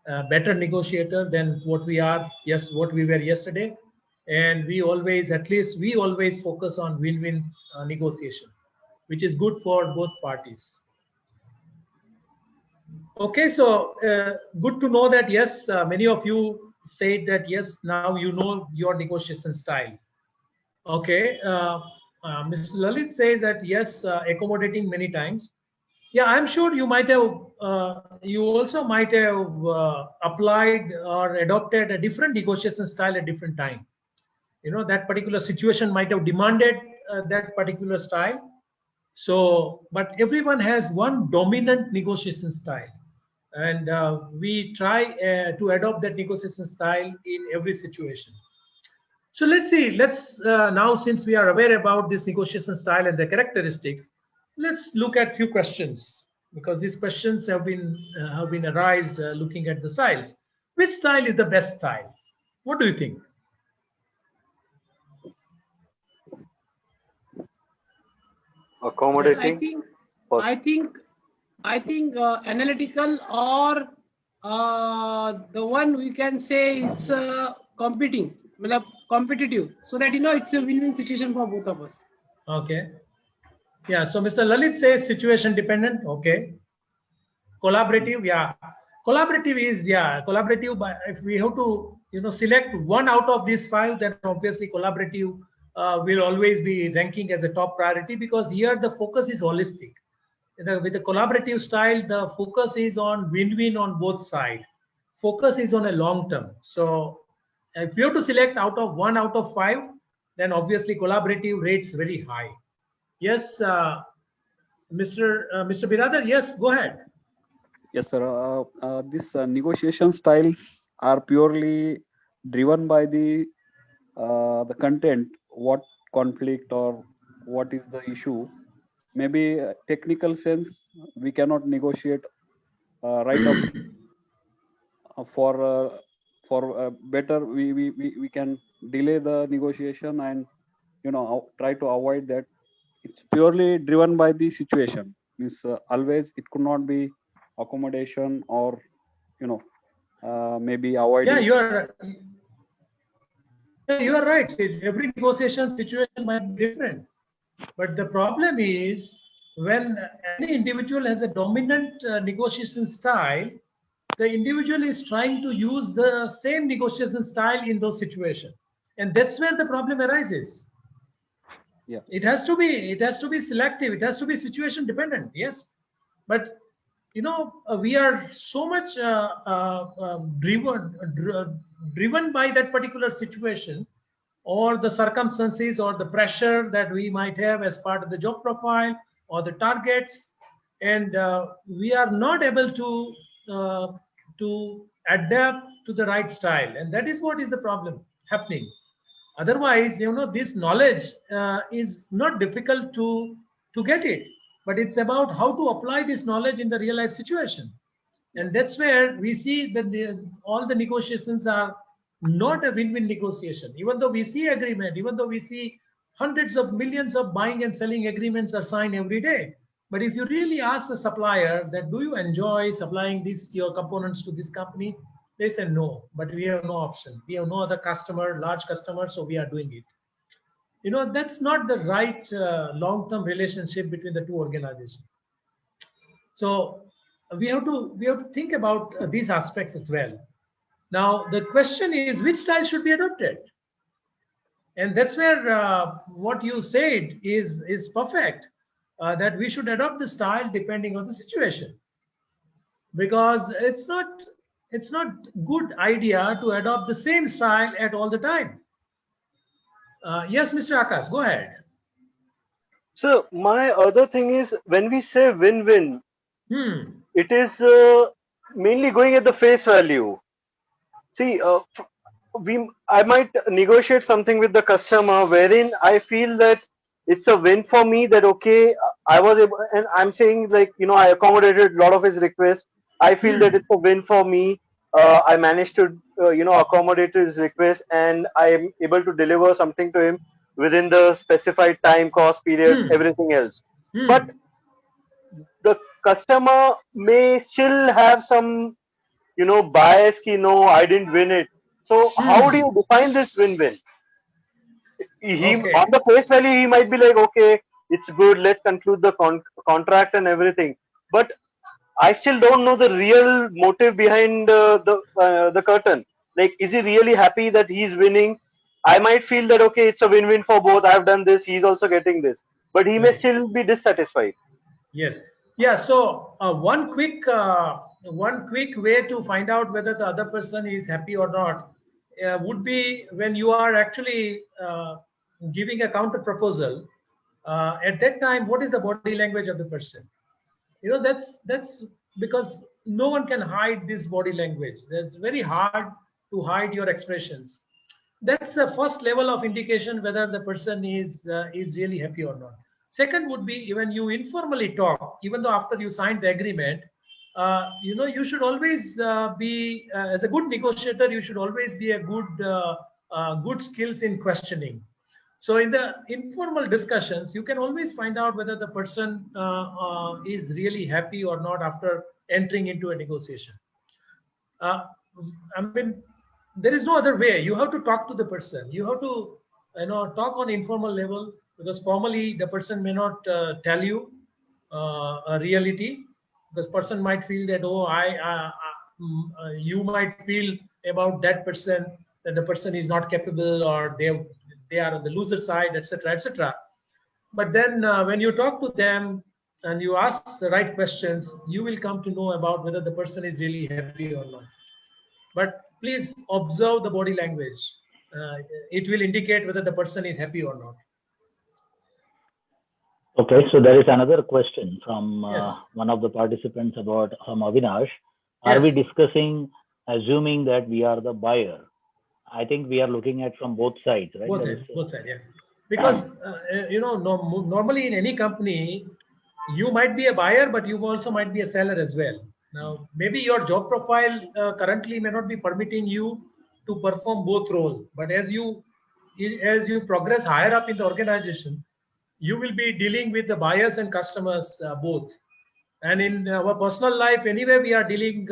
S2: a better negotiator than what we are. Yes, what we were yesterday. And we always focus on win-win negotiation, which is good for both parties. Okay, so good to know that yes, many of you said that yes, now you know your negotiation style. Okay, Mr. Lalit says that yes, accommodating many times. Yeah, I'm sure you might have, you also might have applied or adopted a different negotiation style at different time. You know, that particular situation might have demanded that particular style. So, but everyone has one dominant negotiation style, and we try to adopt that negotiation style in every situation. So let's see, now, since we are aware about this negotiation style and the characteristics, let's look at few questions, because these questions have been arised looking at the styles. Which style is the best style? What do you think?
S6: Accommodating.
S5: I think analytical, or the one we can say it's competitive, so that it's a win-win situation for both of us.
S2: Okay. Yeah. So Mr. Lalit says situation dependent. Okay. Collaborative. Yeah. Collaborative. But if we have to select one out of these 5, then obviously collaborative will always be ranking as a top priority, because here the focus is holistic. With the collaborative style, the focus is on win-win on both sides. Focus is on a long term. So if you have to select out of 1 out of 5, then obviously collaborative rates very high. Yes, Mr. Biradar, yes, go ahead.
S8: Yes, sir. These negotiation styles are purely driven by the content, what conflict or what is the issue. Maybe technical sense, we cannot negotiate right of for better. We can delay the negotiation and try to avoid that. It's purely driven by the situation. Means always it could not be accommodation or maybe avoiding.
S2: Yeah, you are right. See, every negotiation situation might be different, but the problem is when any individual has a dominant negotiation style, the individual is trying to use the same negotiation style in those situations, and that's where the problem arises.
S8: Yeah,
S2: it has to be selective, it has to be situation dependent. Yes, but we are so much driven by that particular situation, or the circumstances, or the pressure that we might have as part of the job profile or the targets, and we are not able to adapt to the right style, and that is what is the problem happening. Otherwise, this knowledge is not difficult to get it, but it's about how to apply this knowledge in the real life situation. And that's where we see that all the negotiations are not a win-win negotiation. Even though we see agreement, even though we see hundreds of millions of buying and selling agreements are signed every day, but if you really ask the supplier that, do you enjoy supplying your components to this company, they say no, but we have no option. We have no other customer, large customer, so we are doing it. That's not the right long-term relationship between the two organizations. So we have to think about these aspects as well. Now the question is, which style should be adopted? And that's where what you said is perfect. That we should adopt the style depending on the situation, because it's not good idea to adopt the same style at all the time. Yes, Mr. Akash, go ahead.
S6: So my other thing is, when we say win-win, it is mainly going at the face value. See, I might negotiate something with the customer wherein I feel that it's a win for me, that okay, I was able, and I'm saying, like, I accommodated a lot of his requests. I feel that it's a win for me. I managed to accommodate his request, and I am able to deliver something to him within the specified time, cost, period, everything else. But the customer may still have some bias ki, no, I didn't win it. So how do you define this win-win? On the face value, he might be like, okay, it's good, let's conclude the contract and everything. But I still don't know the real motive behind the curtain. Like, is he really happy that he's winning? I might feel that, okay, it's a win-win for both. I've done this, he's also getting this. But he may still be dissatisfied.
S2: Yes. Yeah. So one quick way to find out whether the other person is happy or not would be when you are actually giving a counter proposal. At that time, what is the body language of the person? That's because no one can hide this body language. It's very hard to hide your expressions. That's the first level of indication whether the person is really happy or not. Second would be when you informally talk, even though after you signed the agreement, you should always be, as a good negotiator, you should always be a good skills in questioning. So in the informal discussions, you can always find out whether the person is really happy or not after entering into a negotiation. I mean, there is no other way. You have to talk to the person. You have to talk on informal level, because formally the person may not tell you a reality. Because person might feel that, you might feel about that person that the person is not capable, or they are on the loser side, etc., etc. But then when you talk to them and you ask the right questions, you will come to know about whether the person is really happy or not. But please observe the body language. It will indicate whether the person is happy or not.
S1: Okay, so there is another question from one of the participants about Avinash. Are we discussing, assuming that we are the buyer? I think we are looking at from both sides, right?
S2: Both sides, yeah. Because normally in any company, you might be a buyer, but you also might be a seller as well. Now, maybe your job profile currently may not be permitting you to perform both roles, but as you progress higher up in the organization, you will be dealing with the buyers and customers both. And in our personal life, anyway, we are dealing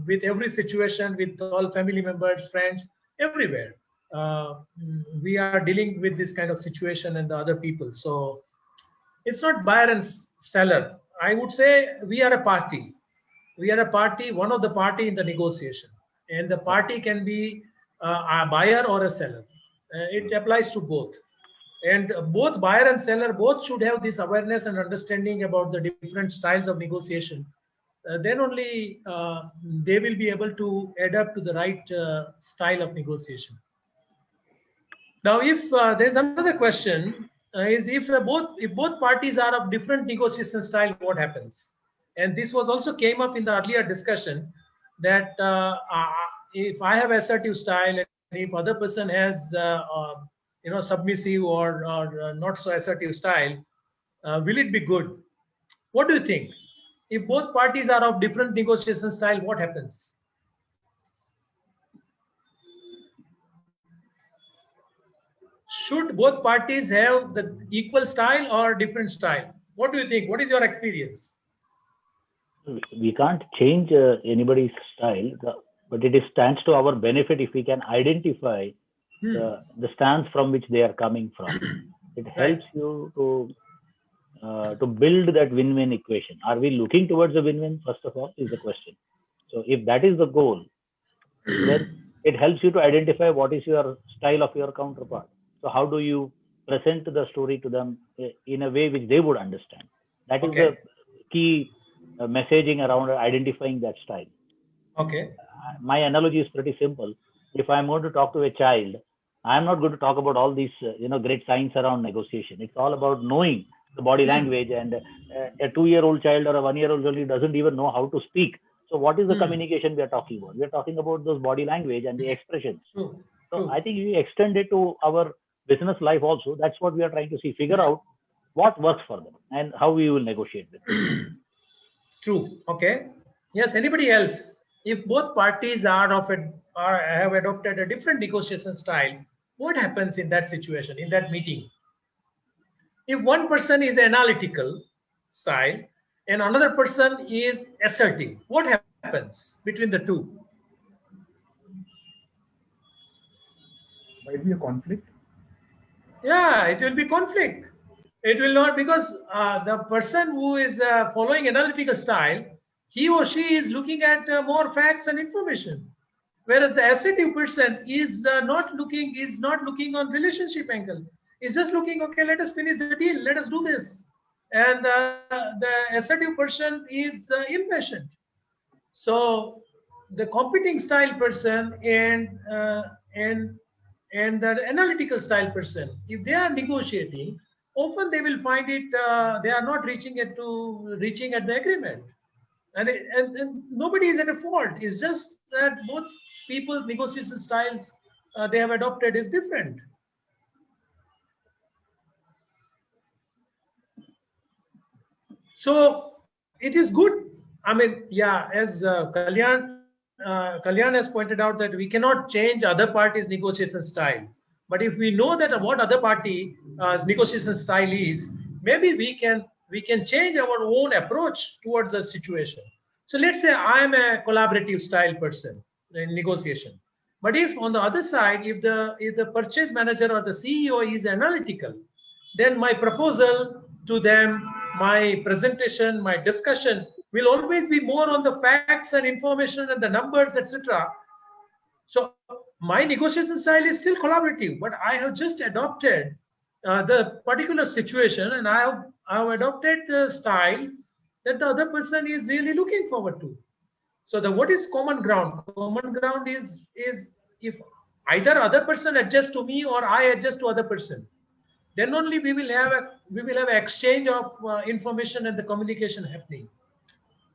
S2: with every situation, with all family members, friends, everywhere. We are dealing with this kind of situation and the other people. So it's not buyer and seller. I would say we are a party. We are a party, one of the party in the negotiation. And the party can be a buyer or a seller. It applies to both. And both buyer and seller both should have this awareness and understanding about the different styles of negotiation. Then only they will be able to adapt to the right style of negotiation. Now, if there's another question, is if both parties are of different negotiation style, what happens? And this was also came up in the earlier discussion that if I have assertive style and if other person has submissive or not so assertive style, will it be good? What do you think? If both parties are of different negotiation style, what happens? Should both parties have the equal style or different style? What do you think? What is your experience?
S1: We can't change anybody's style, but it stands to our benefit if we can identify the stance from which they are coming from. It helps you to build that win-win equation. Are we looking towards a win-win, first of all, is the question. So if that is the goal, then it helps you to identify what is your style of your counterpart. So how do you present the story to them in a way which they would understand? That is the key messaging around identifying that style.
S2: Okay.
S1: My analogy is pretty simple. If I'm going to talk to a child, I'm not going to talk about all these great science around negotiation. It's all about knowing the body language, and a 2-year-old child or a 1-year-old child doesn't even know how to speak. So what is the communication we are talking about? We are talking about those body language and the expressions. So I think we extend it to our business life also. That's what we are trying to see. Figure out what works for them and how we will negotiate with them.
S2: True. Okay. Yes. Anybody else? If both parties have adopted a different negotiation style, what happens in that situation, in that meeting? If one person is analytical style and another person is assertive, what happens between the two?
S9: Might be a conflict.
S2: Yeah, it will be conflict. It will not, because the person who is following analytical style, he or she is looking at more facts and information, whereas the assertive person is not looking on relationship angle. Is just looking, okay, let us finish the deal, let us do this. And the assertive person is impatient. So the competing style person and the analytical style person, if they are negotiating, often they will find it they are not reaching at the agreement, and nobody is at a fault. It's just that both people's negotiation styles they have adopted is different. So it is good. I mean, yeah, as Kalyan has pointed out, that we cannot change other party's negotiation style. But if we know that what other party's negotiation style is, maybe we can change our own approach towards the situation. So let's say I am a collaborative style person in negotiation. But if on the other side, if the purchase manager or the CEO is analytical, then my proposal to them, my presentation, my discussion will always be more on the facts and information and the numbers, etc. So my negotiation style is still collaborative, but I have just adopted the particular situation, and I have adopted the style that the other person is really looking forward to. So what is common ground? Common ground is if either other person adjusts to me or I adjust to other person, then only we will have an exchange of information and the communication happening.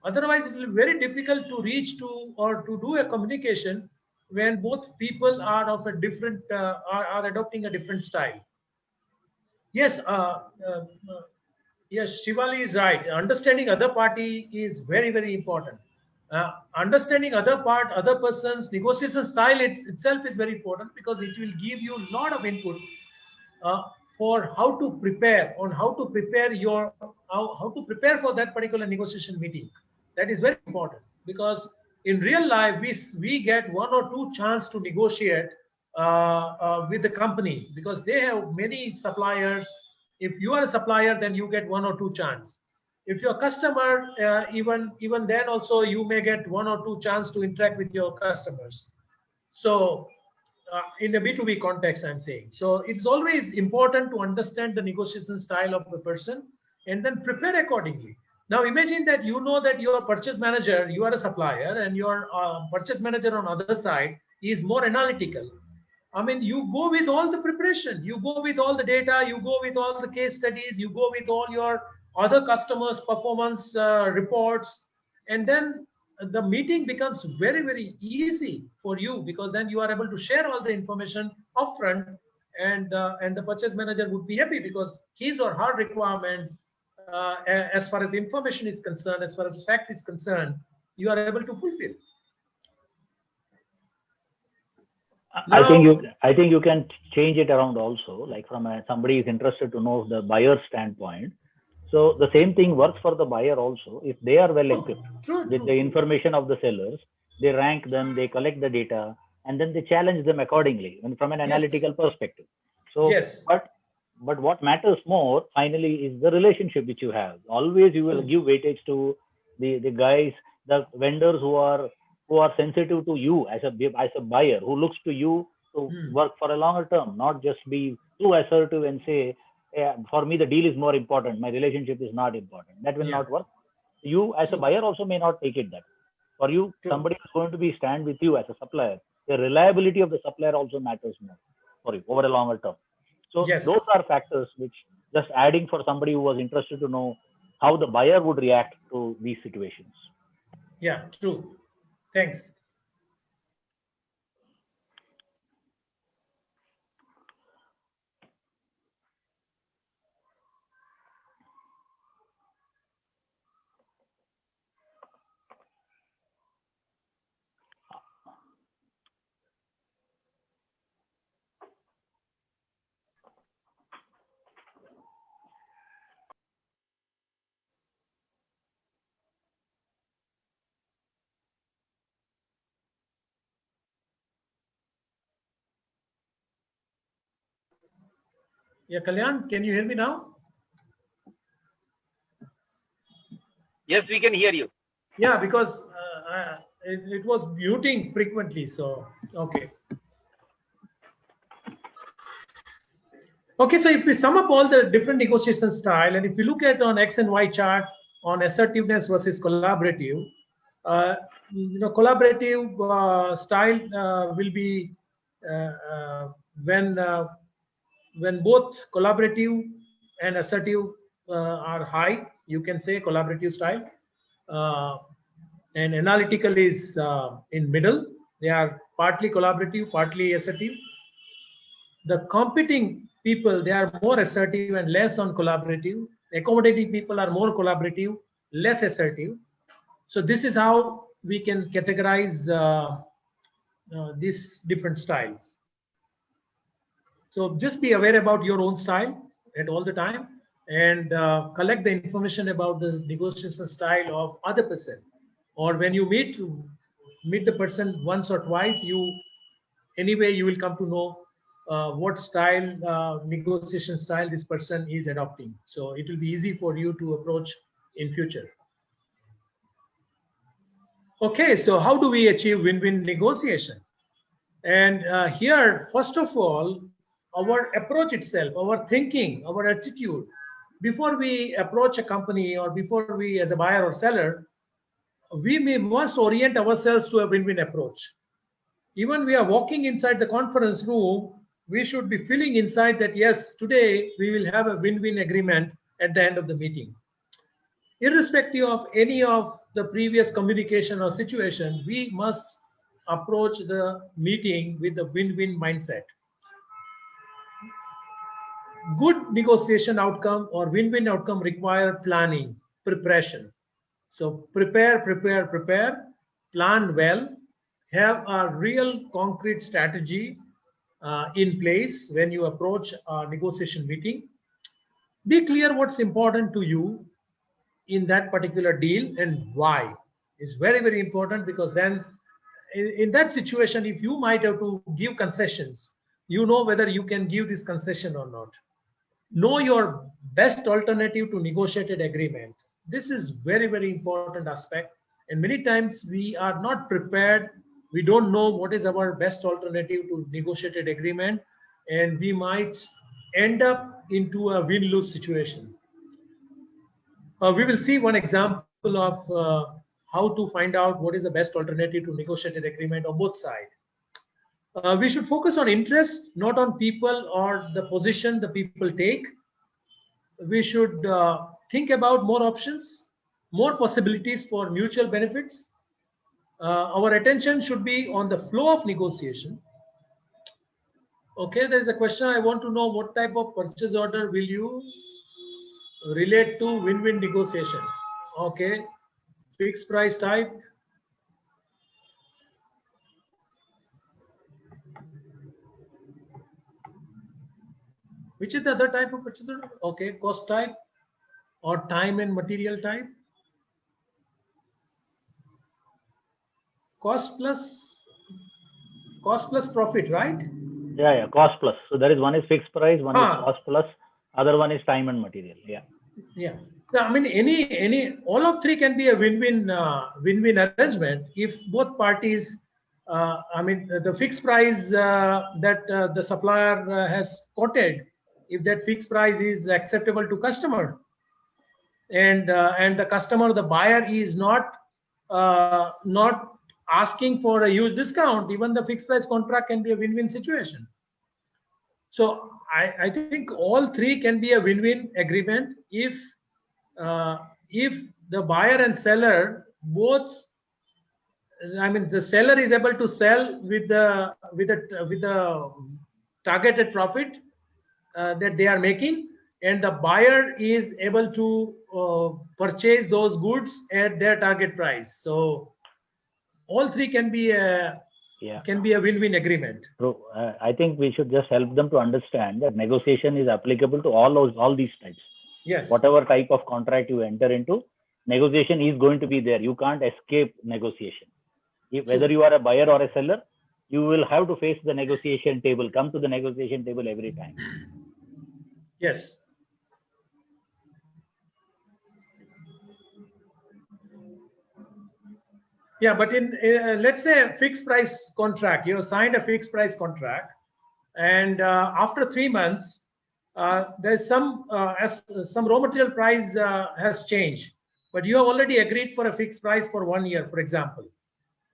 S2: Otherwise, it will be very difficult to reach to or to do a communication when both people are of a different are adopting a different style. Yes, yes, Shivali is right. Understanding other party is very, very important. Understanding other person's negotiation style itself is very important, because it will give you a lot of input for how to prepare for that particular negotiation meeting. That is very important, because in real life we get 1 or 2 chance to negotiate with the company, because they have many suppliers. If you are a supplier, then you get 1 or 2 chance. If you're a customer, even then also you may get 1 or 2 chance to interact with your customers. So in a B2B context, I'm saying. So it's always important to understand the negotiation style of the person and then prepare accordingly. Now imagine that you know that your purchase manager, you are a supplier, and your purchase manager on other side is more analytical. I mean, you go with all the preparation, you go with all the data, you go with all the case studies, you go with all your other customers' performance reports, and then the meeting becomes very, very easy for you, because then you are able to share all the information upfront, and the purchase manager would be happy because his or her requirements, as far as information is concerned, as far as fact is concerned, you are able to fulfill.
S1: I think you can change it around also, like from somebody is interested to know the buyer standpoint. So the same thing works for the buyer also. If they are well equipped with the information of the sellers, they rank them, they collect the data, and then they challenge them accordingly, and from an analytical perspective. So, but what matters more finally is the relationship which you have. Always you will give weightage to the guys, the vendors who are sensitive to you as a buyer, who looks to you to work for a longer term, not just be too assertive and say, yeah, for me the deal is more important, my relationship is not important. That will not work. You as a buyer also may not take it that. For you, somebody is going to be stand with you as a supplier. The reliability of the supplier also matters more for you over a longer term. So those are factors which, just adding for somebody who was interested to know how the buyer would react to these situations.
S2: Yeah, true. Thanks. Yeah, Kalyan, can you hear me now?
S9: Yes, we can hear you.
S2: Yeah, because it was muting frequently. So, okay. Okay, so if we sum up all the different negotiation style, and if you look at on X and Y chart on assertiveness versus collaborative, collaborative style will be when both collaborative and assertive are high, you can say collaborative style, and analytical is in middle. They are partly collaborative, partly assertive. The competing people, they are more assertive and less on collaborative. Accommodating people are more collaborative, less assertive. So this is how we can categorize these different styles. So just be aware about your own style at all the time, and collect the information about the negotiation style of other person. Or when you meet the person once or twice, anyway you will come to know what style, negotiation style this person is adopting. So it will be easy for you to approach in future. Okay, so how do we achieve win-win negotiation? And here, first of all, our approach itself, our thinking, our attitude, before we approach a company or before we, as a buyer or seller, we must orient ourselves to a win-win approach. Even we are walking inside the conference room, we should be feeling inside that, yes, today we will have a win-win agreement at the end of the meeting. Irrespective of any of the previous communication or situation, we must approach the meeting with the win-win mindset. Good negotiation outcome or win-win outcome require planning, preparation. So prepare, plan well, have a real concrete strategy in place when you approach a negotiation meeting. Be clear what's important to you in that particular deal and why. It's very, very important, because then in that situation, if you might have to give concessions, you know whether you can give this concession or not. Know your best alternative to negotiated agreement. This is very, very important aspect. And many times we are not prepared we don't know what is our best alternative to negotiated agreement, and we might end up into a win-lose situation. We will see one example of how to find out what is the best alternative to negotiated agreement on both sides. We should focus on interest, not on people or the position the people take. We should think about more options, more possibilities for mutual benefits. Our attention should be on the flow of negotiation. Okay, there is a question. I want to know what type of purchase order will you relate to win-win negotiation? Okay, fixed price type. Which is the other type of purchase order? Okay, cost type or time and material type. Cost plus profit, right?
S1: Yeah, cost plus. So there is one is fixed price, one is cost plus, other one is time and material. Yeah.
S2: Yeah. So, I mean, all of three can be a win-win arrangement if both parties. I mean, the fixed price that the supplier has quoted, if that fixed price is acceptable to customer, and the customer, the buyer, is not asking for a huge discount, even the fixed price contract can be a win-win situation. So I think all three can be a win-win agreement if the buyer and seller both, I mean, the seller is able to sell with the targeted profit that they are making, and the buyer is able to purchase those goods at their target price. So all three can be a win-win agreement.
S1: True. I think we should just help them to understand that negotiation is applicable to all these types.
S2: Yes.
S1: Whatever type of contract you enter into, negotiation is going to be there. You can't escape negotiation. Whether you are a buyer or a seller, you will have to face the negotiation table, come to the negotiation table every time.
S2: Yes. Yeah, but in let's say a fixed price contract, you have signed a fixed price contract, and after 3 months, there's some raw material price has changed, but you have already agreed for a fixed price for 1 year, for example.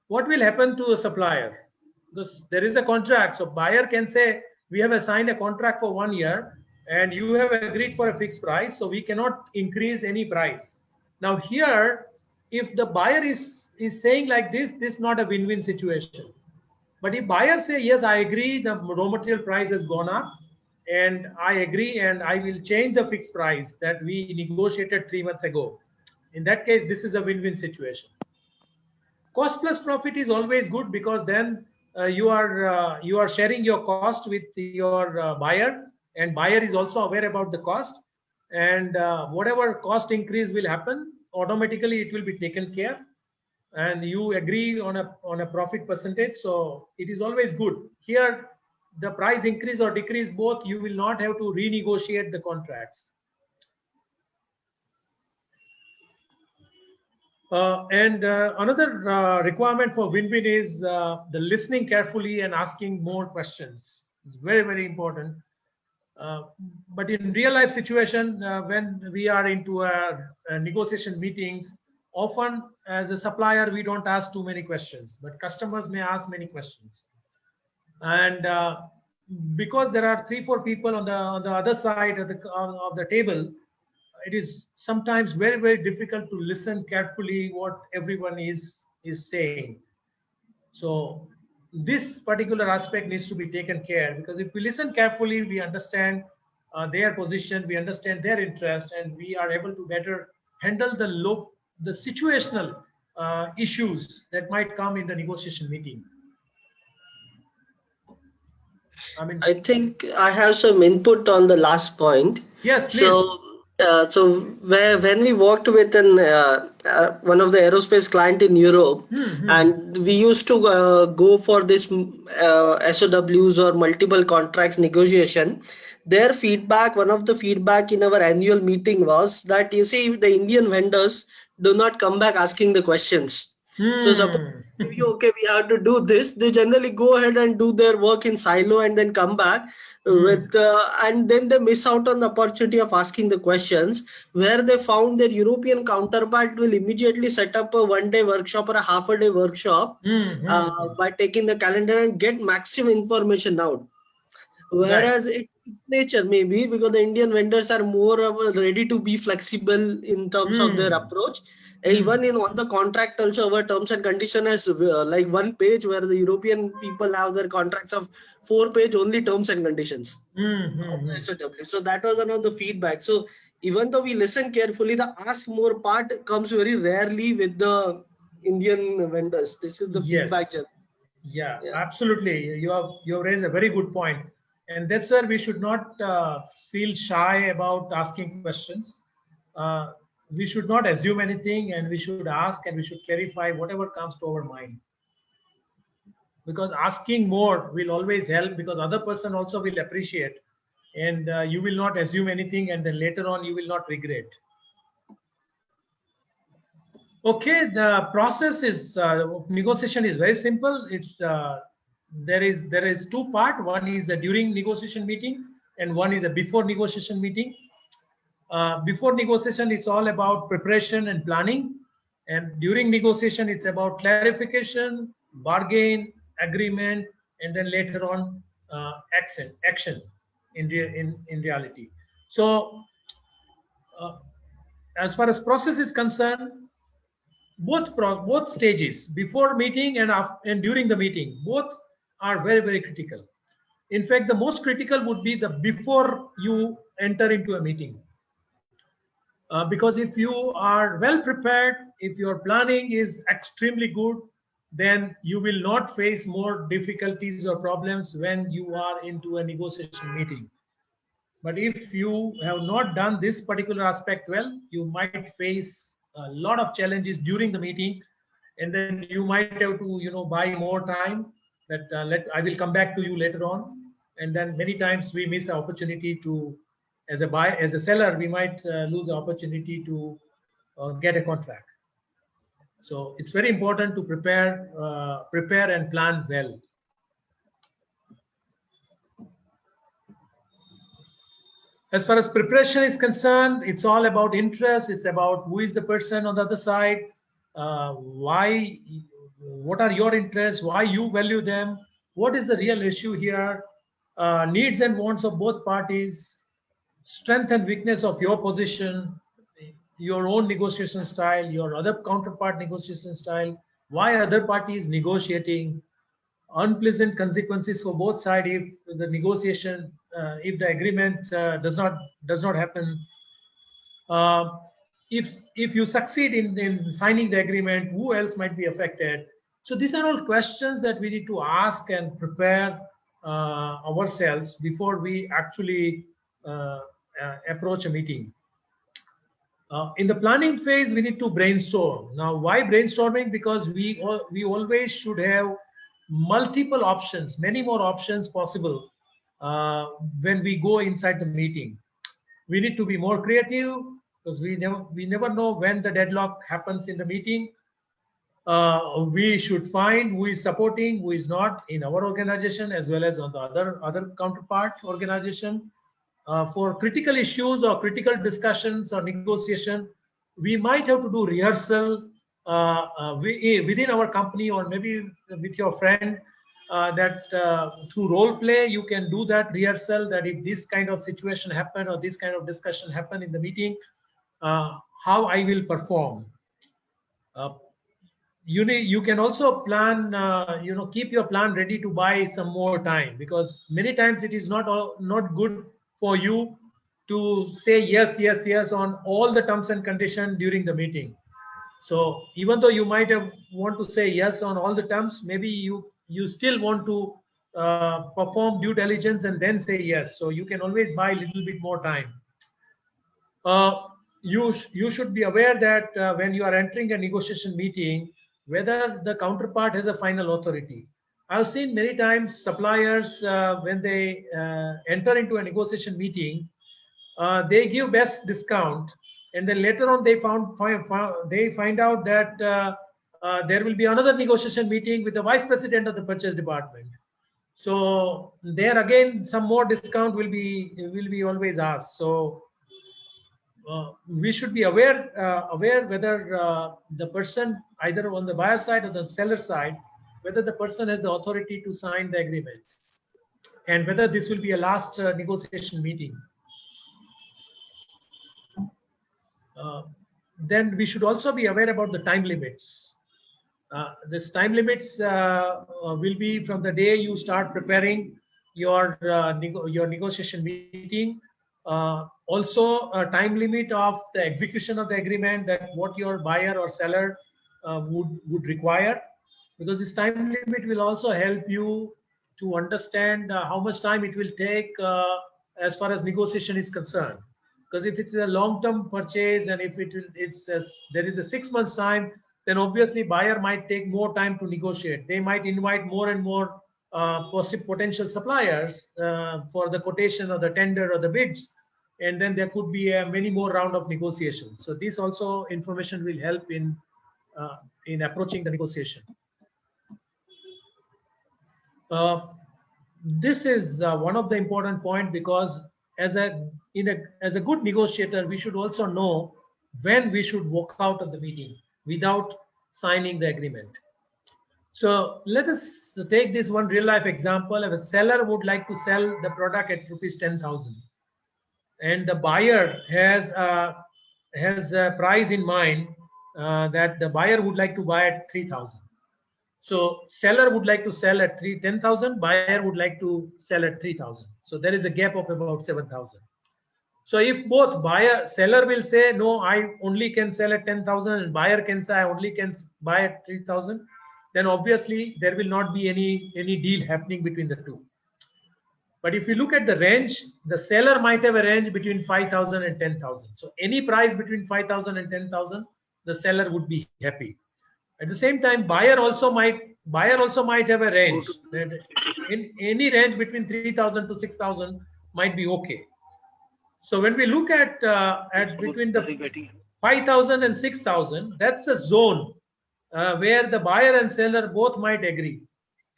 S2: What will happen to the supplier? Because there is a contract, so buyer can say, we have assigned a contract for 1 year, and you have agreed for a fixed price, so we cannot increase any price. Now here, if the buyer is saying like this is not a win-win situation. But if buyer say, yes, I agree, the raw material price has gone up, and I agree, and I will change the fixed price that we negotiated 3 months ago. In that case, this is a win-win situation. Cost plus profit is always good, because then you are sharing your cost with your buyer, and buyer is also aware about the cost, and whatever cost increase will happen, automatically it will be taken care, and you agree on a profit percentage. So it is always good. Here, the price increase or decrease both, you will not have to renegotiate the contracts. Another requirement for win-win is the listening carefully and asking more questions. It's very, very important. But in real life situation, when we are into negotiation meetings, often as a supplier, we don't ask too many questions, but customers may ask many questions. And because there are 3-4 people on the other side of the table, it is sometimes very, very difficult to listen carefully what everyone is saying. So this particular aspect needs to be taken care, because if we listen carefully, we understand their position, we understand their interest, and we are able to better handle the situational issues that might come in the negotiation meeting.
S10: I think I have some input on the last point.
S2: Yes, please.
S10: So when we worked with one of the aerospace client in Europe, and we used to go for this SOWs or multiple contracts negotiation, their feedback, one of the feedback in our annual meeting was that, you see, the Indian vendors do not come back asking the questions. So suppose okay, we have to do this, they generally go ahead and do their work in silo and then come back with and then they miss out on the opportunity of asking the questions, where they found their European counterpart will immediately set up a one-day workshop or a half-a-day workshop by taking the calendar and get maximum information out. Whereas it's nature, maybe because the Indian vendors are more ready to be flexible in terms of their approach. Even on the contract also, our terms and condition is like one page, where the European people have their contracts of 4-page only terms and conditions of the SOW. So that was another feedback. So even though we listen carefully, the ask more part comes very rarely with the Indian vendors. This is the feedback.
S2: Yeah, absolutely. You have raised a very good point, and that's where we should not feel shy about asking questions. We should not assume anything, and we should ask and we should clarify whatever comes to our mind. Because asking more will always help, because other person also will appreciate, and you will not assume anything, and then later on you will not regret. Okay, the process is negotiation is very simple. It's there is two part. One is a during negotiation meeting, and one is a before negotiation meeting. Before negotiation, it's all about preparation and planning, and during negotiation, it's about clarification, bargain, agreement, and then later on action in reality. So, as far as process is concerned, both stages, before meeting and during the meeting, both are very critical. In fact, the most critical would be the before you enter into a meeting. Because if you are well prepared, if your planning is extremely good, then you will not face more difficulties or problems when you are into a negotiation meeting. But if you have not done this particular aspect well, you might face a lot of challenges during the meeting, and then you might have to buy more time. That I will come back to you later on. And then many times we miss the opportunity to, as a seller, we might lose the opportunity to get a contract. So it's very important to prepare and plan well. As far as preparation is concerned, it's all about interest. It's about who is the person on the other side, why, what are your interests, why you value them, what is the real issue here, needs and wants of both parties, strength and weakness of your position, your own negotiation style, your other counterpart negotiation style, why other parties negotiating, unpleasant consequences for both sides if the negotiation, if the agreement does not happen. If you succeed in signing the agreement, who else might be affected? So these are all questions that we need to ask and prepare ourselves before we actually approach a meeting. In the planning phase, we need to brainstorm. Now, why brainstorming? Because we always should have multiple options, many more options possible when we go inside the meeting. We need to be more creative, because we never know when the deadlock happens in the meeting. We should find who is supporting, who is not in our organization, as well as on the other counterpart organization. For critical issues or critical discussions or negotiation, we might have to do rehearsal within our company, or maybe with your friend, that through role play you can do that rehearsal, that if this kind of situation happen or this kind of discussion happen in the meeting, how I will perform. You can also plan, keep your plan ready to buy some more time, because many times it is not good for you to say yes on all the terms and conditions during the meeting. So even though you might want to say yes on all the terms, maybe you still want to perform due diligence and then say yes. So you can always buy a little bit more time. You should be aware that when you are entering a negotiation meeting, whether the counterpart has a final authority. I've seen many times suppliers, when they enter into a negotiation meeting, they give best discount, and then later on they find out that there will be another negotiation meeting with the vice president of the purchase department. So there again, some more discount will be always asked. So we should be aware whether the person, either on the buyer side or the seller side, whether the person has the authority to sign the agreement, and whether this will be a last negotiation meeting. Then we should also be aware about the time limits. This time limits will be from the day you start preparing your negotiation meeting. Also, a time limit of the execution of the agreement, that what your buyer or seller would require, because this time limit will also help you to understand how much time it will take as far as negotiation is concerned. Because if it's a long-term purchase and if there is a 6 months time, then obviously buyer might take more time to negotiate. They might invite more and more potential suppliers for the quotation or the tender or the bids, and then there could be many more round of negotiations. So this also information will help in approaching the negotiation. This is one of the important point, because as a good negotiator, we should also know when we should walk out of the meeting without signing the agreement. So let us take this one real life example. If a seller would like to sell the product at rupees 10,000, and the buyer has a price in mind that the buyer would like to buy at 3,000. So seller would like to sell at 10,000, buyer would like to sell at 3,000. So there is a gap of about 7,000. So if both seller will say, no, I only can sell at 10,000, and buyer can say, I only can buy at 3,000, then obviously there will not be any deal happening between the two. But if you look at the range, the seller might have a range between 5,000 and 10,000. So any price between 5,000 and 10,000, the seller would be happy. At the same time, buyer also might have a range. In any range between 3,000 to 6,000 might be okay. So when we look at between the 5,000 and 6,000, that's a zone where the buyer and seller both might agree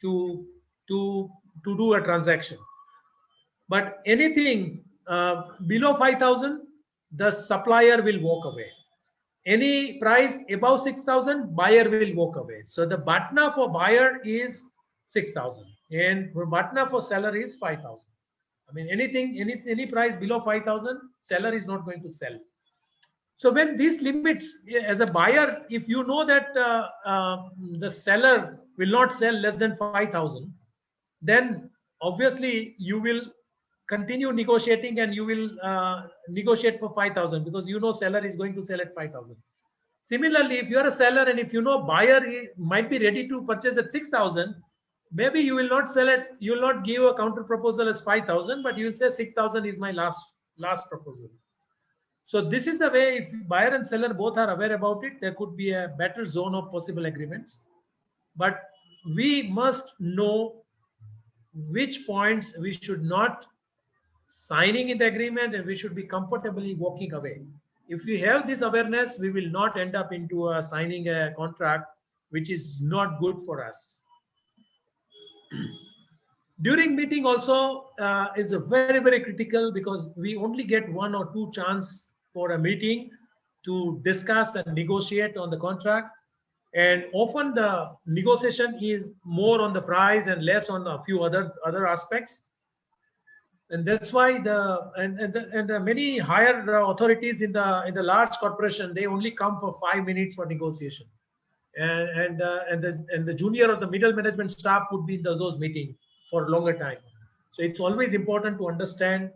S2: to do a transaction. But anything below 5,000, the supplier will walk away. Any price above 6,000, buyer will walk away. So the BATNA for buyer is 6,000, and for BATNA for seller is 5,000. I mean, any price below 5,000, seller is not going to sell. So when these limits, as a buyer, if you know that the seller will not sell less than 5,000, then obviously you will continue negotiating, and you will negotiate for 5,000, because you know seller is going to sell at 5,000. Similarly, if you are a seller and if you know buyer might be ready to purchase at 6,000, maybe you will not sell it. You will not give a counter proposal as 5,000, but you will say 6,000 is my last proposal. So this is the way, if buyer and seller both are aware about it, there could be a better zone of possible agreements. But we must know which points we should not signing in the agreement, and we should be comfortably walking away. If we have this awareness, we will not end up into signing a contract which is not good for us. During meeting also is a very, very critical, because we only get 1 or 2 chance for a meeting to discuss and negotiate on the contract, and often the negotiation is more on the price and less on a few other aspects. And that's why the many higher authorities in the large corporation, they only come for 5 minutes for negotiation, and the junior or the middle management staff would be in those meetings for a longer time. So it's always important to understand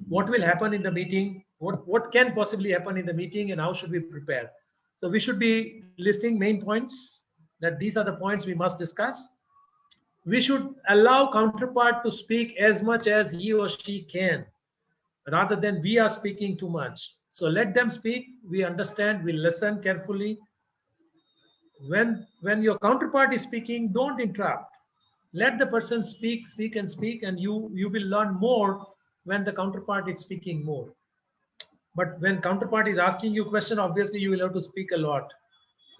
S2: what will happen in the meeting, what can possibly happen in the meeting, and how should we prepare. So we should be listing main points, that these are the points we must discuss. We should allow counterpart to speak as much as he or she can, rather than we are speaking too much. So let them speak. We understand. We listen carefully. When your counterpart is speaking, don't interrupt. Let the person speak, and you will learn more when the counterpart is speaking more. But when counterpart is asking you question, obviously you will have to speak a lot.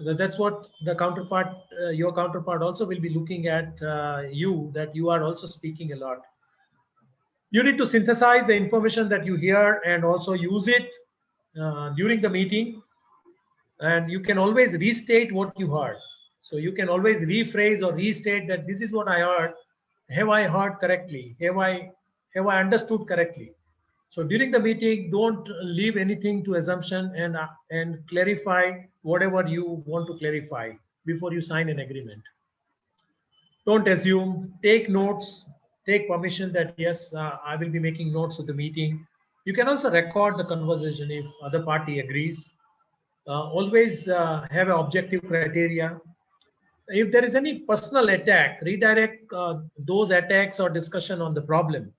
S2: That's what the counterpart, your counterpart also will be looking at you, that you are also speaking a lot. You need to synthesize the information that you hear and also use it during the meeting. And you can always restate what you heard. So you can always rephrase or restate that this is what I heard. Have I heard correctly? Have I understood correctly? So during the meeting, don't leave anything to assumption, and clarify whatever you want to clarify before you sign an agreement. Don't assume. Take notes. Take permission that yes, I will be making notes of the meeting. You can also record the conversation if other party agrees. Always have an objective criteria. If there is any personal attack, redirect those attacks or discussion on the problem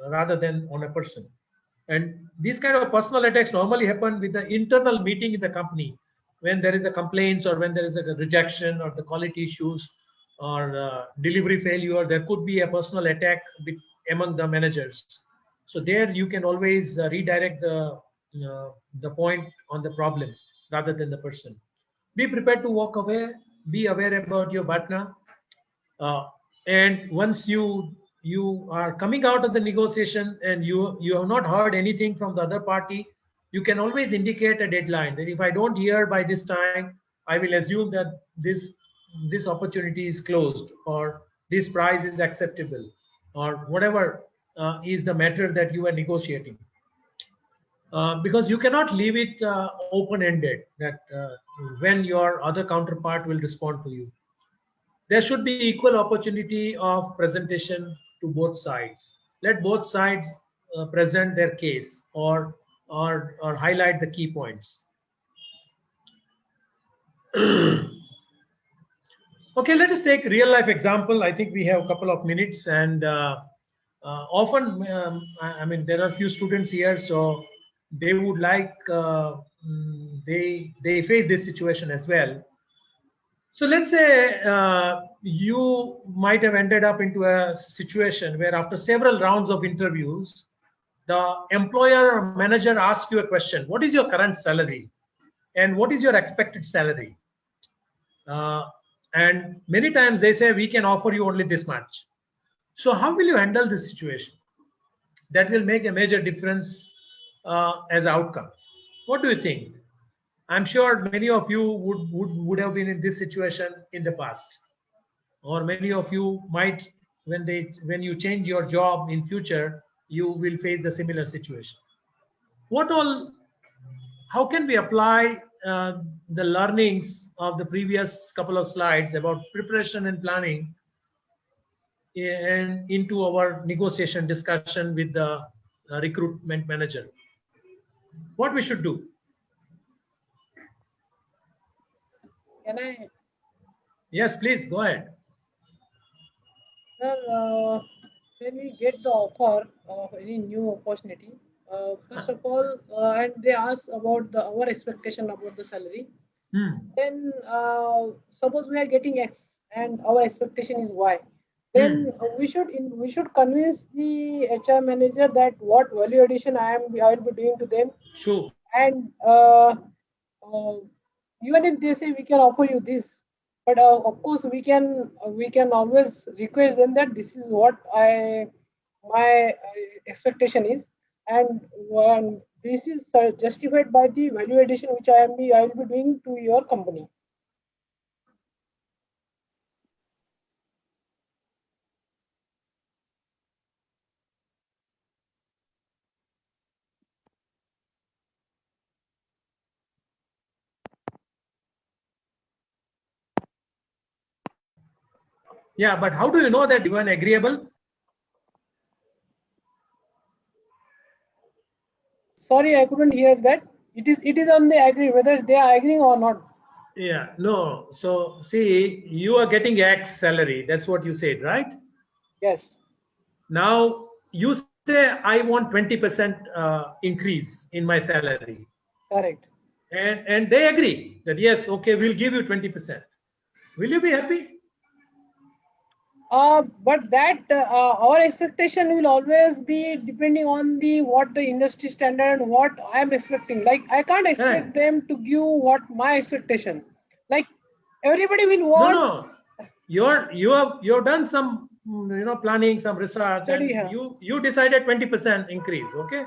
S2: rather than on a person. And these kind of personal attacks normally happen with the internal meeting in the company, when there is a complaints or when there is a rejection or the quality issues or delivery failure. There could be a personal attack among the managers. So there you can always redirect the point on the problem rather than the person. Be prepared to walk away. Be aware about your partner. And once you are coming out of the negotiation and you have not heard anything from the other party, you can always indicate a deadline that if I don't hear by this time, I will assume that this opportunity is closed, or this price is acceptable, or whatever is the matter that you are negotiating. Because you cannot leave it open-ended that when your other counterpart will respond to you. There should be equal opportunity of presentation to both sides. Let both sides present their case or highlight the key points. Okay, let us take real life example. I think we have a couple of minutes, and often, I mean, there are a few students here, so they would like, they face this situation as well. So let's say you might have ended up into a situation where after several rounds of interviews, the employer or manager asks you a question: what is your current salary? And what is your expected salary? And many times they say, we can offer you only this much. So how will you handle this situation? That will make a major difference as outcome. What do you think? I'm sure many of you would have been in this situation in the past, or many of you might, when you change your job in future, you will face the similar situation. How can we apply the learnings of the previous couple of slides about preparation and planning and into our negotiation discussion with the recruitment manager? What we should do?
S5: Can I?
S2: Yes, please go ahead.
S5: Sir, when we get the offer of any new opportunity, first of all, and they ask about our expectation about the salary. Then suppose we are getting X and our expectation is Y. Then we should convince the HR manager that what value addition I will be doing to them.
S2: Sure.
S5: And even if they say we can offer you this, but of course we can always request them that this is what my expectation is, and when this is justified by the value addition which I will be doing to your company.
S2: Yeah, but how do you know that you are agreeable?
S5: Sorry, I couldn't hear that. It is on the agree whether they are agreeing or not.
S2: Yeah, no. So see, you are getting X salary. That's what you said, right?
S5: Yes.
S2: Now you say I want 20% increase in my salary.
S5: Correct.
S2: And they agree that yes, okay, we'll give you 20%. Will you be happy?
S5: But that our expectation will always be depending on the what the industry standard and what I am expecting. Like I can't expect
S2: Correct.
S5: them to give what my expectation. Like everybody will
S2: No,
S5: want
S2: no. You have done some planning, some research,
S5: study.
S2: and you decided 20% increase. Okay.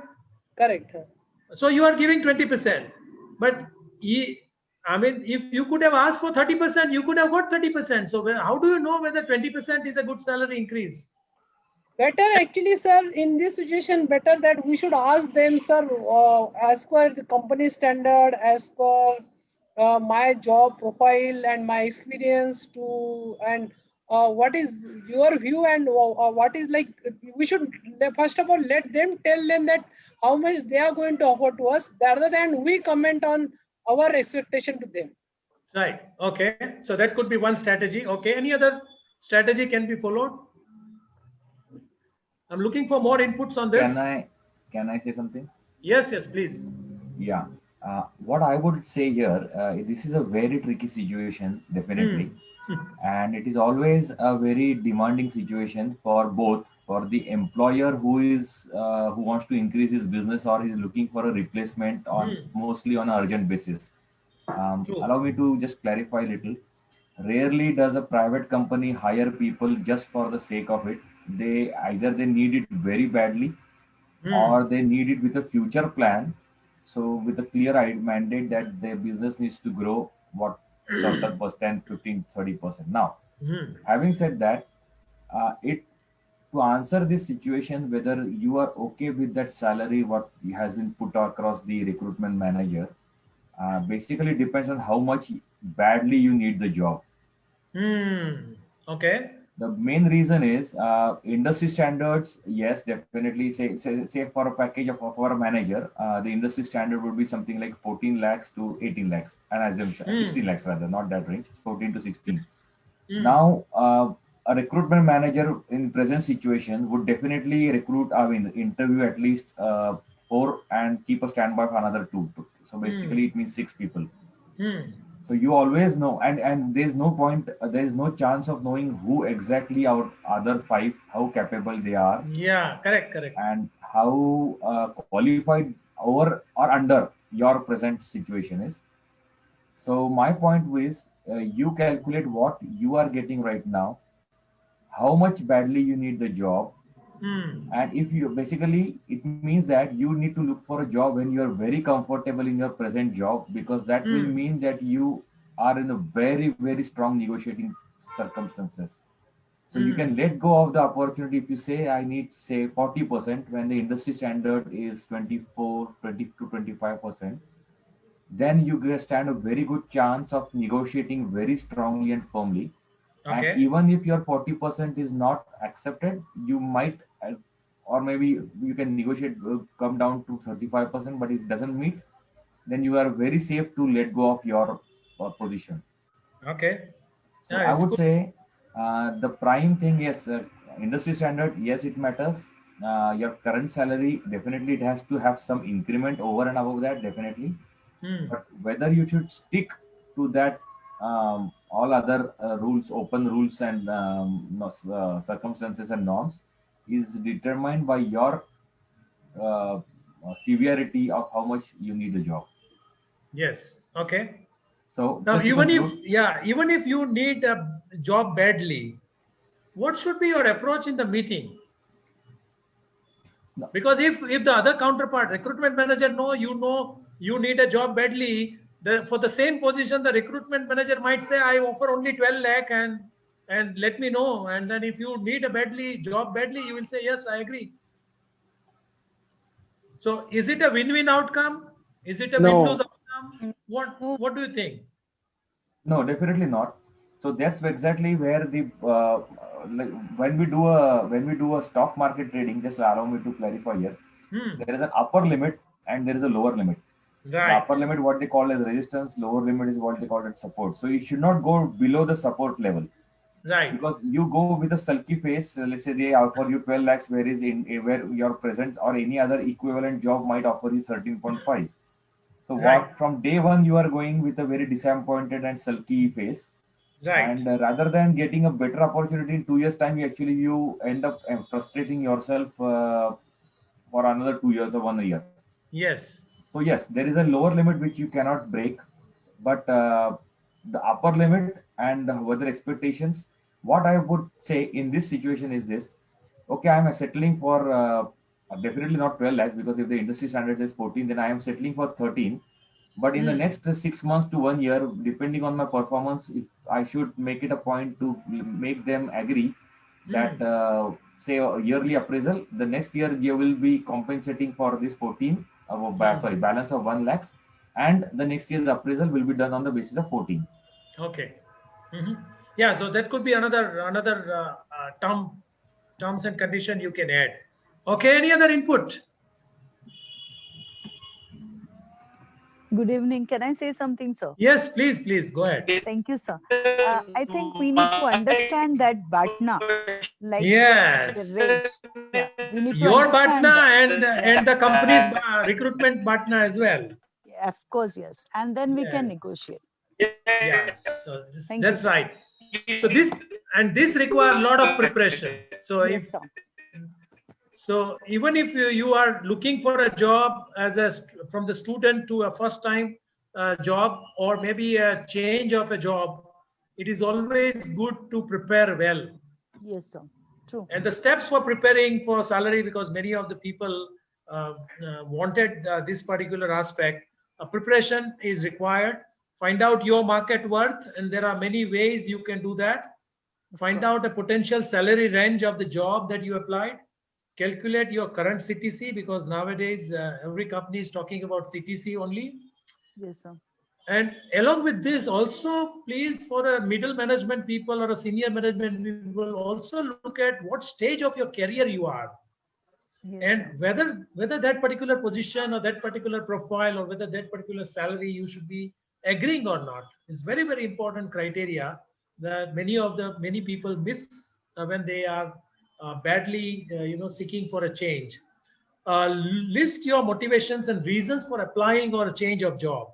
S5: Correct.
S2: So you are giving 20%, but I mean, if you could have asked for 30%, you could have got 30%. So how do you know whether 20% is a good salary increase?
S5: Better actually, sir, in this situation, better that we should ask them, sir, as per the company standard, as per my job profile and my experience to, and what is your view and what is like, we should first of all let them tell them that how much they are going to offer to us rather than we comment on our expectation to them.
S2: Right. Okay. So that could be one strategy. Okay. Any other strategy can be followed? I'm looking for more inputs on this.
S11: Can I say something?
S2: Yes, yes, please.
S11: Yeah. What I would say here, this is a very tricky situation, definitely, and it is always a very demanding situation for both, for the employer who wants to increase his business or is looking for a replacement on mostly on an urgent basis. Allow me to just clarify a little. Rarely does a private company hire people just for the sake of it. They need it very badly, or they need it with a future plan. So with a clear mandate that their business needs to grow what certain percent, 15, 30%. Now, having said that, it to answer this situation, whether you are okay with that salary, what has been put across the recruitment manager, basically depends on how much badly you need the job.
S2: Okay.
S11: The main reason is industry standards. Yes, definitely. Say for a package for a manager, the industry standard would be something like 14 lakhs to 18 lakhs, and assumption 16 lakhs rather, not that range, 14 to 16. Now, a recruitment manager in present situation would definitely interview at least 4 and keep a standby for another 2. So basically, it means 6 people. So you always know, and there's no point, there is no chance of knowing who exactly our other 5, how capable they are.
S2: Yeah, correct.
S11: And how qualified over or under your present situation is. So my point is, you calculate what you are getting right now, how much badly you need the job, and if you basically, it means that you need to look for a job when you are very comfortable in your present job, because that will mean that you are in a very, very strong negotiating circumstances. So you can let go of the opportunity if you say I need say 40% when the industry standard is 20 to 25%. Then you stand a very good chance of negotiating very strongly and firmly.
S2: Okay.
S11: And even if your 40% is not accepted, you might, or maybe you can negotiate, come down to 35%, but it doesn't meet, then you are very safe to let go of your position.
S2: Okay.
S11: So I would say the prime thing is industry standard. Yes, it matters. Your current salary, definitely it has to have some increment over and above that, definitely. But whether you should stick to that, all other rules, open rules and circumstances and norms is determined by your severity of how much you need the job.
S2: Yes. Okay.
S11: So
S2: now, even if you need a job badly, what should be your approach in the meeting? No. Because if the other counterpart, recruitment manager, you need a job badly, for the same position, the recruitment manager might say, I offer only 12 lakh and let me know. And then if you need a job badly, you will say, yes, I agree. So is it a win-win outcome? Is it a win-lose outcome? What do you think?
S11: No, definitely not. So that's exactly where the when we do a stock market trading, just allow me to clarify here. There is an upper limit and there is a lower limit.
S2: Right.
S11: The upper limit, what they call as resistance, lower limit is what they call as support. So you should not go below the support level.
S2: Right.
S11: Because you go with a sulky face, let's say they offer you 12 lakhs, where your present or any other equivalent job might offer you 13.5. So what from day one you are going with a very disappointed and sulky face.
S2: Right.
S11: And rather than getting a better opportunity in 2 years' time, you end up frustrating yourself for another 2 years or 1 year.
S2: Yes.
S11: So yes, there is a lower limit which you cannot break, but the upper limit and whether expectations. What I would say in this situation is this: okay, I am settling for definitely not 12 lakhs, because if the industry standard is 14, then I am settling for 13. But in the next 6 months to 1 year, depending on my performance, if I should make it a point to make them agree that say a yearly appraisal, the next year you will be compensating for this 14, sorry, balance of 1 lakhs, and the next year's appraisal will be done on the basis of 14.
S2: Okay. Yeah, so that could be another terms and condition you can add. Okay, any other input?
S12: Good evening. Can I say something, sir?
S2: Yes, please go ahead.
S12: Thank you, sir. I think we need to understand that BATNA, like
S2: Yes.
S12: the range. Yeah, we need to
S2: Your
S12: understand
S2: BATNA
S12: that.
S2: and the company's recruitment BATNA as well.
S12: Of course, yes. And then we can negotiate.
S2: Yes, so that's
S12: you,
S2: right. So this requires a lot of preparation. So
S12: yes,
S2: so even if you are looking for a job from the student to a first time job, or maybe a change of a job, it is always good to prepare well.
S12: Yes, sir. True.
S2: And the steps for preparing for salary, because many of the people wanted this particular aspect, preparation is required. Find out your market worth, and there are many ways you can do that. Find out the potential salary range of the job that you applied. Calculate your current CTC, because nowadays every company is talking about CTC only.
S12: Yes, sir.
S2: And along with this, also please, for a middle management people or a senior management people, also look at what stage of your career you are.
S12: Yes,
S2: and whether that particular position or that particular profile or whether that particular salary you should be agreeing or not is very, very important criteria that many people miss when they are badly seeking for a change. List your motivations and reasons for applying or a change of job.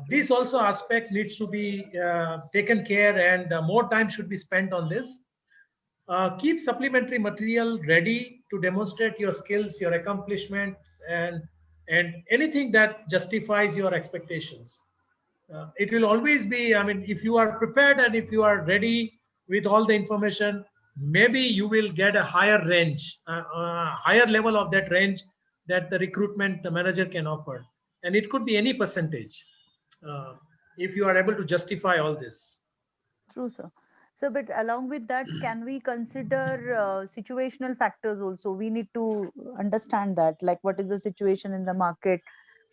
S2: These also aspects needs to be taken care, and more time should be spent on this. Keep supplementary material ready to demonstrate your skills, your accomplishment, and anything that justifies your expectations. It will always be, I mean, if you are prepared and if you are ready with all the information, maybe you will get a higher range, higher level of that range that the recruitment manager can offer. And it could be any percentage if you are able to justify all this.
S12: True, sir. So, but along with that, can we consider situational factors also? We need to understand that, like, what is the situation in the market,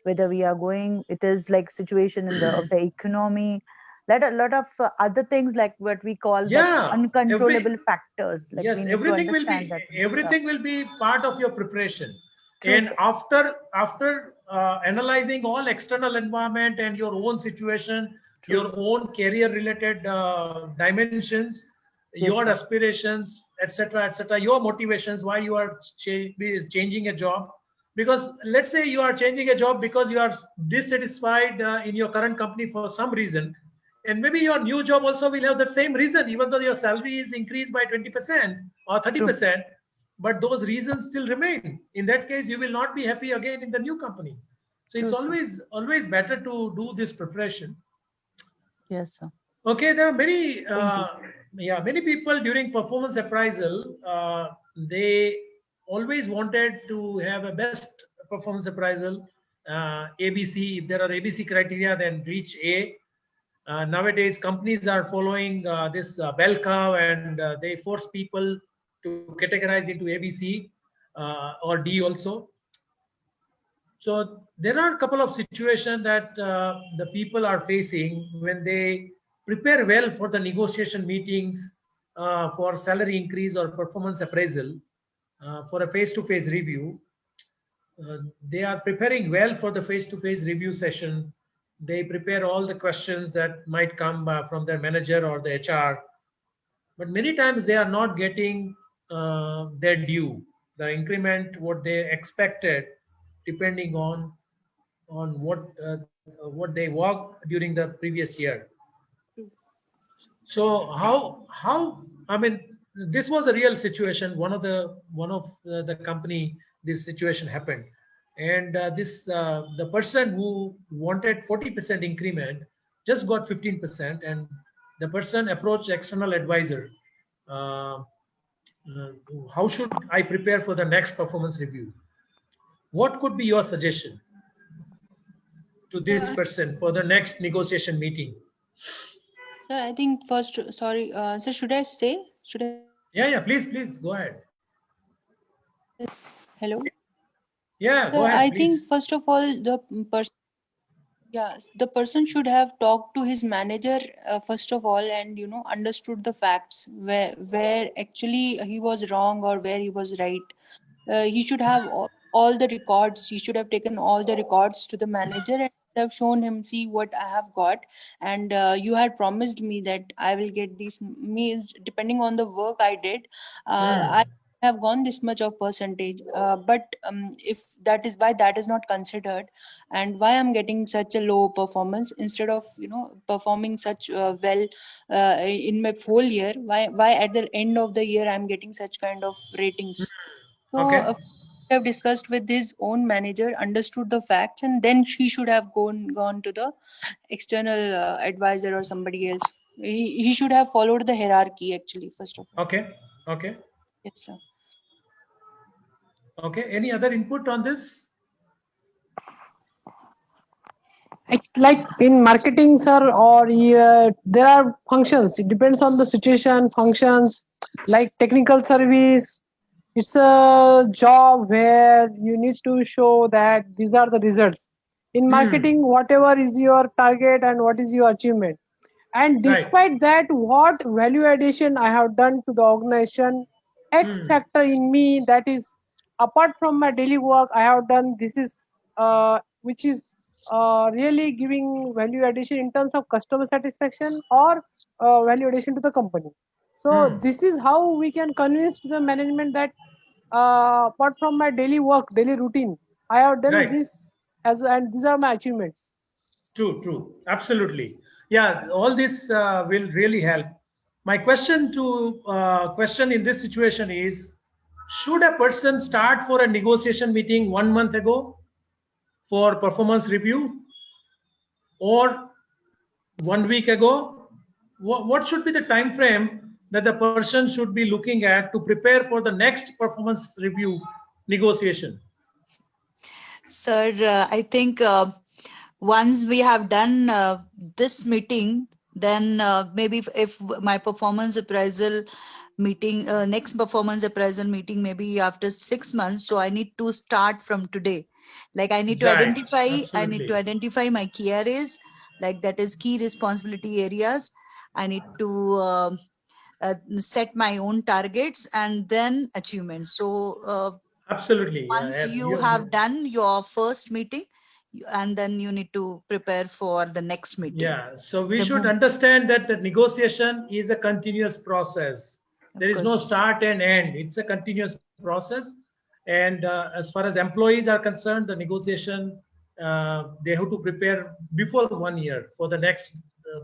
S12: whether we are going, it is like situation in the of the economy, a lot of other things, like what we call that uncontrollable factors. Like,
S2: yes,
S12: we need
S2: everything
S12: to
S2: will be
S12: that.
S2: everything will be part of your preparation.
S12: True,
S2: and
S12: sir.
S2: after analyzing all external environment and your own situation, your own career related dimensions, your aspirations, etc., your motivations, why you are changing a job. Because let's say you are changing a job because you are dissatisfied in your current company for some reason, and maybe your new job also will have the same reason, even though your salary is increased by 20% or 30%, but those reasons still remain. In that case, you will not be happy again in the new company. So it's always better to do this preparation.
S12: Yes, sir.
S2: Okay, there are many many people during performance appraisal, they always wanted to have a best performance appraisal, ABC. If there are ABC criteria, then reach A. Nowadays, companies are following this bell curve, and they force people to categorize into ABC or D also. So there are a couple of situations that the people are facing when they prepare well for the negotiation meetings for salary increase or performance appraisal for a face-to-face review. They are preparing well for the face-to-face review session. They prepare all the questions that might come from their manager or the HR. But many times they are not getting their due, the increment, what they expected, depending on what they worked during the previous year. So how I mean, this was a real situation. One of the company, this situation happened, and the person who wanted 40% increment just got 15%, and the person approached external advisor. Uh, how should I prepare for the next performance review? What could be your suggestion to this person for the next negotiation meeting?
S4: Sir, I think first, sorry, sir, should I say? Should I?
S2: Yeah, please go ahead.
S4: Hello?
S2: Yeah, go
S4: Sir,
S2: ahead,
S4: I think
S2: please.
S4: first of all, the person should have talked to his manager first of all, and understood the facts where actually he was wrong or where he was right. He should have all the records. He should have taken all the records to the manager and have shown him, see what I have got, and you had promised me that I will get these means depending on the work I did. I have gone this much of percentage, but if that is why that is not considered, and why I'm getting such a low performance instead of performing such well in my whole year. Why at the end of the year I'm getting such kind of ratings? So
S2: Okay.
S4: have discussed with his own manager, understood the facts, and then she should have gone to the external advisor or somebody else. He should have followed the hierarchy actually first of all.
S2: Okay.
S4: Yes, sir.
S2: Okay. Any other input on this?
S5: Like in marketing, sir, or there are functions. It depends on the situation. Functions like technical service. It's a job where you need to show that these are the results. In marketing, whatever is your target and what is your achievement, and despite that, what value addition I have done to the organization, X factor in me, that is apart from my daily work I have done. This is which is really giving value addition in terms of customer satisfaction or value addition to the company. So this is how we can convince to the management that apart from my daily work, daily routine, I have done this and these are my achievements.
S2: True. Absolutely. Yeah, all this will really help. My question in this situation is: should a person start for a negotiation meeting 1 month ago for performance review, or 1 week ago? What should be the time frame that the person should be looking at to prepare for the next performance review negotiation?
S12: Sir, I think once we have done this meeting, then maybe if my performance appraisal meeting, next performance appraisal meeting, maybe after 6 months, so I need to start from today. Like I need to identify my key areas, like that is key responsibility areas. I need to set my own targets and then achievements. So
S2: absolutely,
S12: once you have done your first meeting, and then you need to prepare for the next meeting.
S2: Yeah, so we should understand that the negotiation is a continuous process. There is no start and end. It's a continuous process. And as far as employees are concerned, the negotiation, they have to prepare before 1 year for the next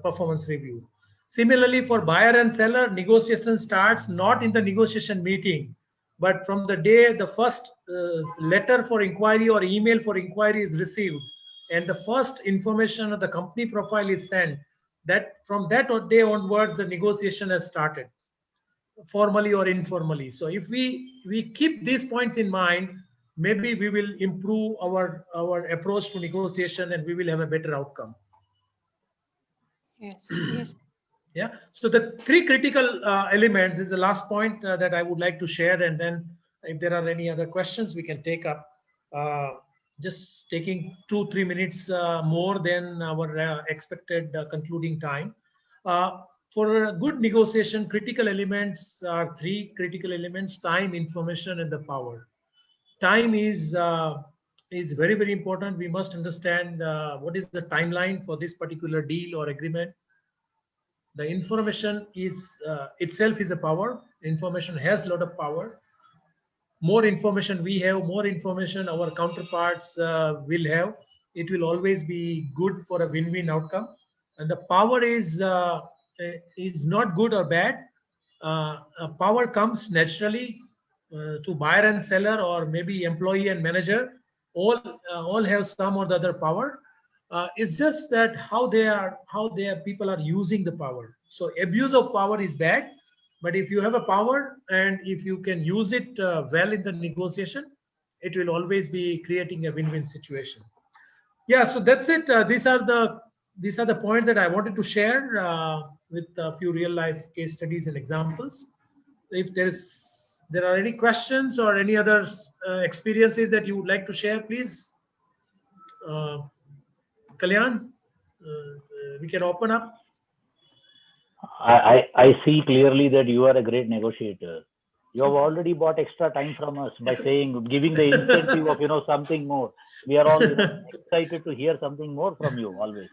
S2: performance review. Similarly, for buyer and seller, negotiation starts not in the negotiation meeting, but from the day the first letter for inquiry or email for inquiry is received, and the first information of the company profile is sent, that from that day onwards the negotiation has started, formally or informally. So if we keep these points in mind, maybe we will improve our approach to negotiation and we will have a better outcome.
S4: Yes.
S2: Yeah, so the three critical elements is the last point that I would like to share, and then if there are any other questions we can take up. Just taking 2-3 minutes more than our expected concluding time. For a good negotiation, critical elements are three critical elements: time, information, and the power. Time is very important. We must understand what is the timeline for this particular deal or agreement. The information is itself is a power. Information has a lot of power. More information we have, more information our counterparts will have, it will always be good for a win-win outcome. And the power is is not good or bad. Power comes naturally to buyer and seller, or maybe employee and manager. All have some or the other power. It's just that how people are using the power. So abuse of power is bad, but if you have a power and if you can use it well in the negotiation, it will always be creating a win-win situation. Yeah, so that's it. These are the points that I wanted to share with a few real life case studies and examples. If there are any questions or any other experiences that you would like to share, please, Kalyan, we can open up.
S1: I see clearly that you are a great negotiator. You have already bought extra time from us by giving the incentive of something more. We are all excited to hear something more from you always.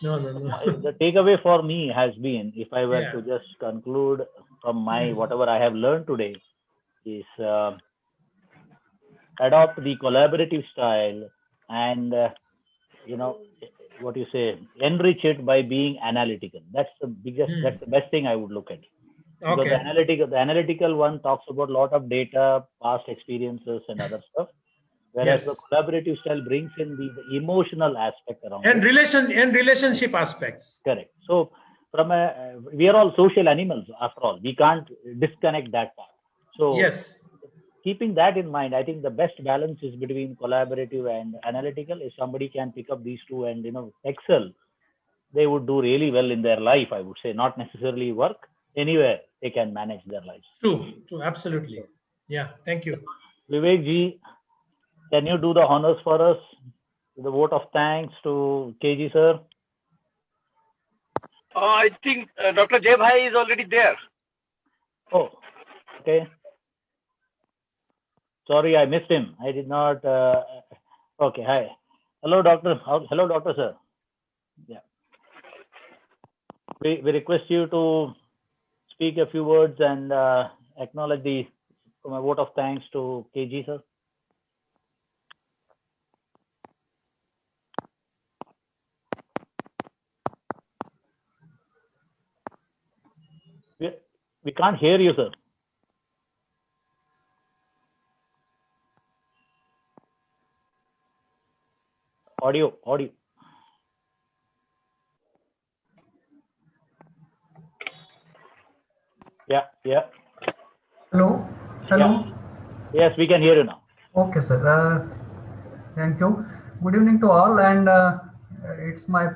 S2: No.
S1: The takeaway for me has been, if I were to just conclude from my whatever I have learned today, is adopt the collaborative style and what you say, enrich it by being analytical. That's the biggest, that's the best thing I would look at. Because the analytical one talks about a lot of data, past experiences, and other stuff. Whereas the collaborative style brings in the emotional aspect around
S2: and relationship aspects.
S1: Correct. So we are all social animals after all. We can't disconnect that part. So keeping that in mind, I think the best balance is between collaborative and analytical. If somebody can pick up these two and excel, they would do really well in their life. I would say, not necessarily work, anywhere they can manage their lives.
S2: True, absolutely. Yeah, thank you.
S1: Vivek ji, can you do the honors for us? The vote of thanks to KG sir.
S9: I think Dr. Jay Bhai is already there.
S1: Oh, okay. Sorry, I missed him. I did not. Okay, hi. Hello, doctor. Hello, doctor, sir. Yeah. We request you to speak a few words and acknowledge my vote of thanks to KG, sir. We can't hear you, sir. Audio. Yeah.
S13: Hello.
S1: Yeah. Yes, we can hear you now.
S13: Okay, sir. Thank you. Good evening to all, and it's my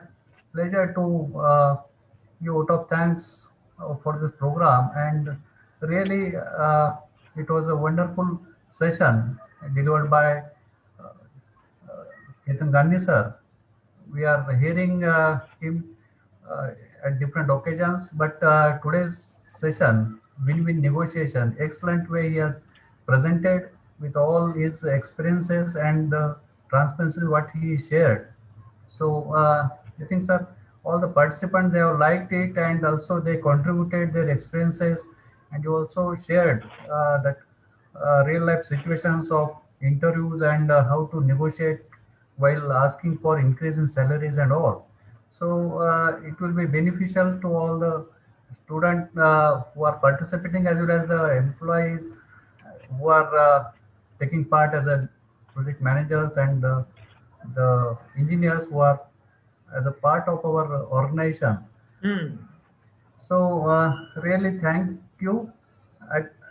S13: pleasure to give vote of thanks for this program. And really, it was a wonderful session delivered by Ketan Gandhi sir. We are hearing him at different occasions, but today's session, win-win negotiation, excellent way he has presented with all his experiences and the transparency what he shared. So I think, sir, all the participants, they have liked it, and also they contributed their experiences, and you also shared that real life situations of interviews and how to negotiate while asking for increase in salaries and all. So it will be beneficial to all the students who are participating, as well as the employees who are taking part as a project managers, and the engineers who are as a part of our organization. So really thank you.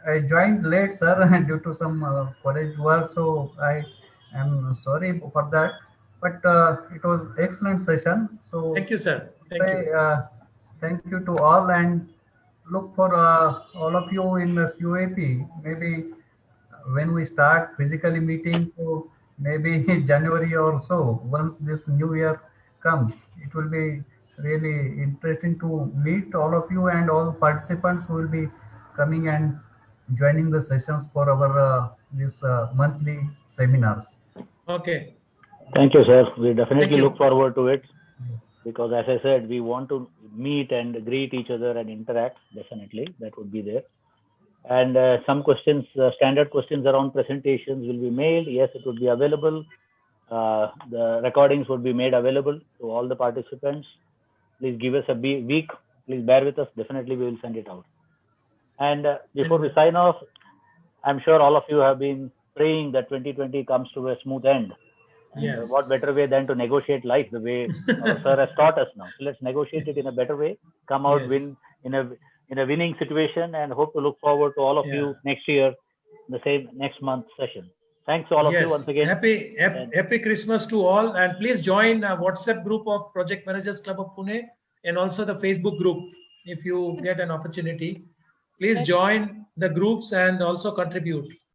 S13: I joined late, sir, due to some college work, so I am sorry for that. But it was excellent session. So
S2: thank you, sir.
S13: Thank you to all, and look for all of you in the UAP. Maybe when we start physically meeting, so maybe January or so, once this new year comes, it will be really interesting to meet all of you and all participants who will be coming and joining the sessions for our this monthly seminars.
S2: Okay.
S1: Thank you, sir. We definitely look forward to it, because as I said, we want to meet and greet each other and interact. Definitely, that would be there. And some questions, standard questions around presentations will be mailed. Yes, it would be available. The recordings would be made available to all the participants. Please give us a week. Please bear with us. Definitely we will send it out. And before we sign off, I'm sure all of you have been praying that 2020 comes to a smooth end. And
S2: Yes.
S1: what better way than to negotiate life the way our sir has taught us now. So let's negotiate it in a better way, come out
S2: Yes.
S1: win in a winning situation, and hope to look forward to all of you next year, the same next month session. Thanks to all of you once again.
S2: Happy Christmas to all, and please join a WhatsApp group of Project Managers Club of Pune and also the Facebook group if you get an opportunity. Please join the groups and also contribute.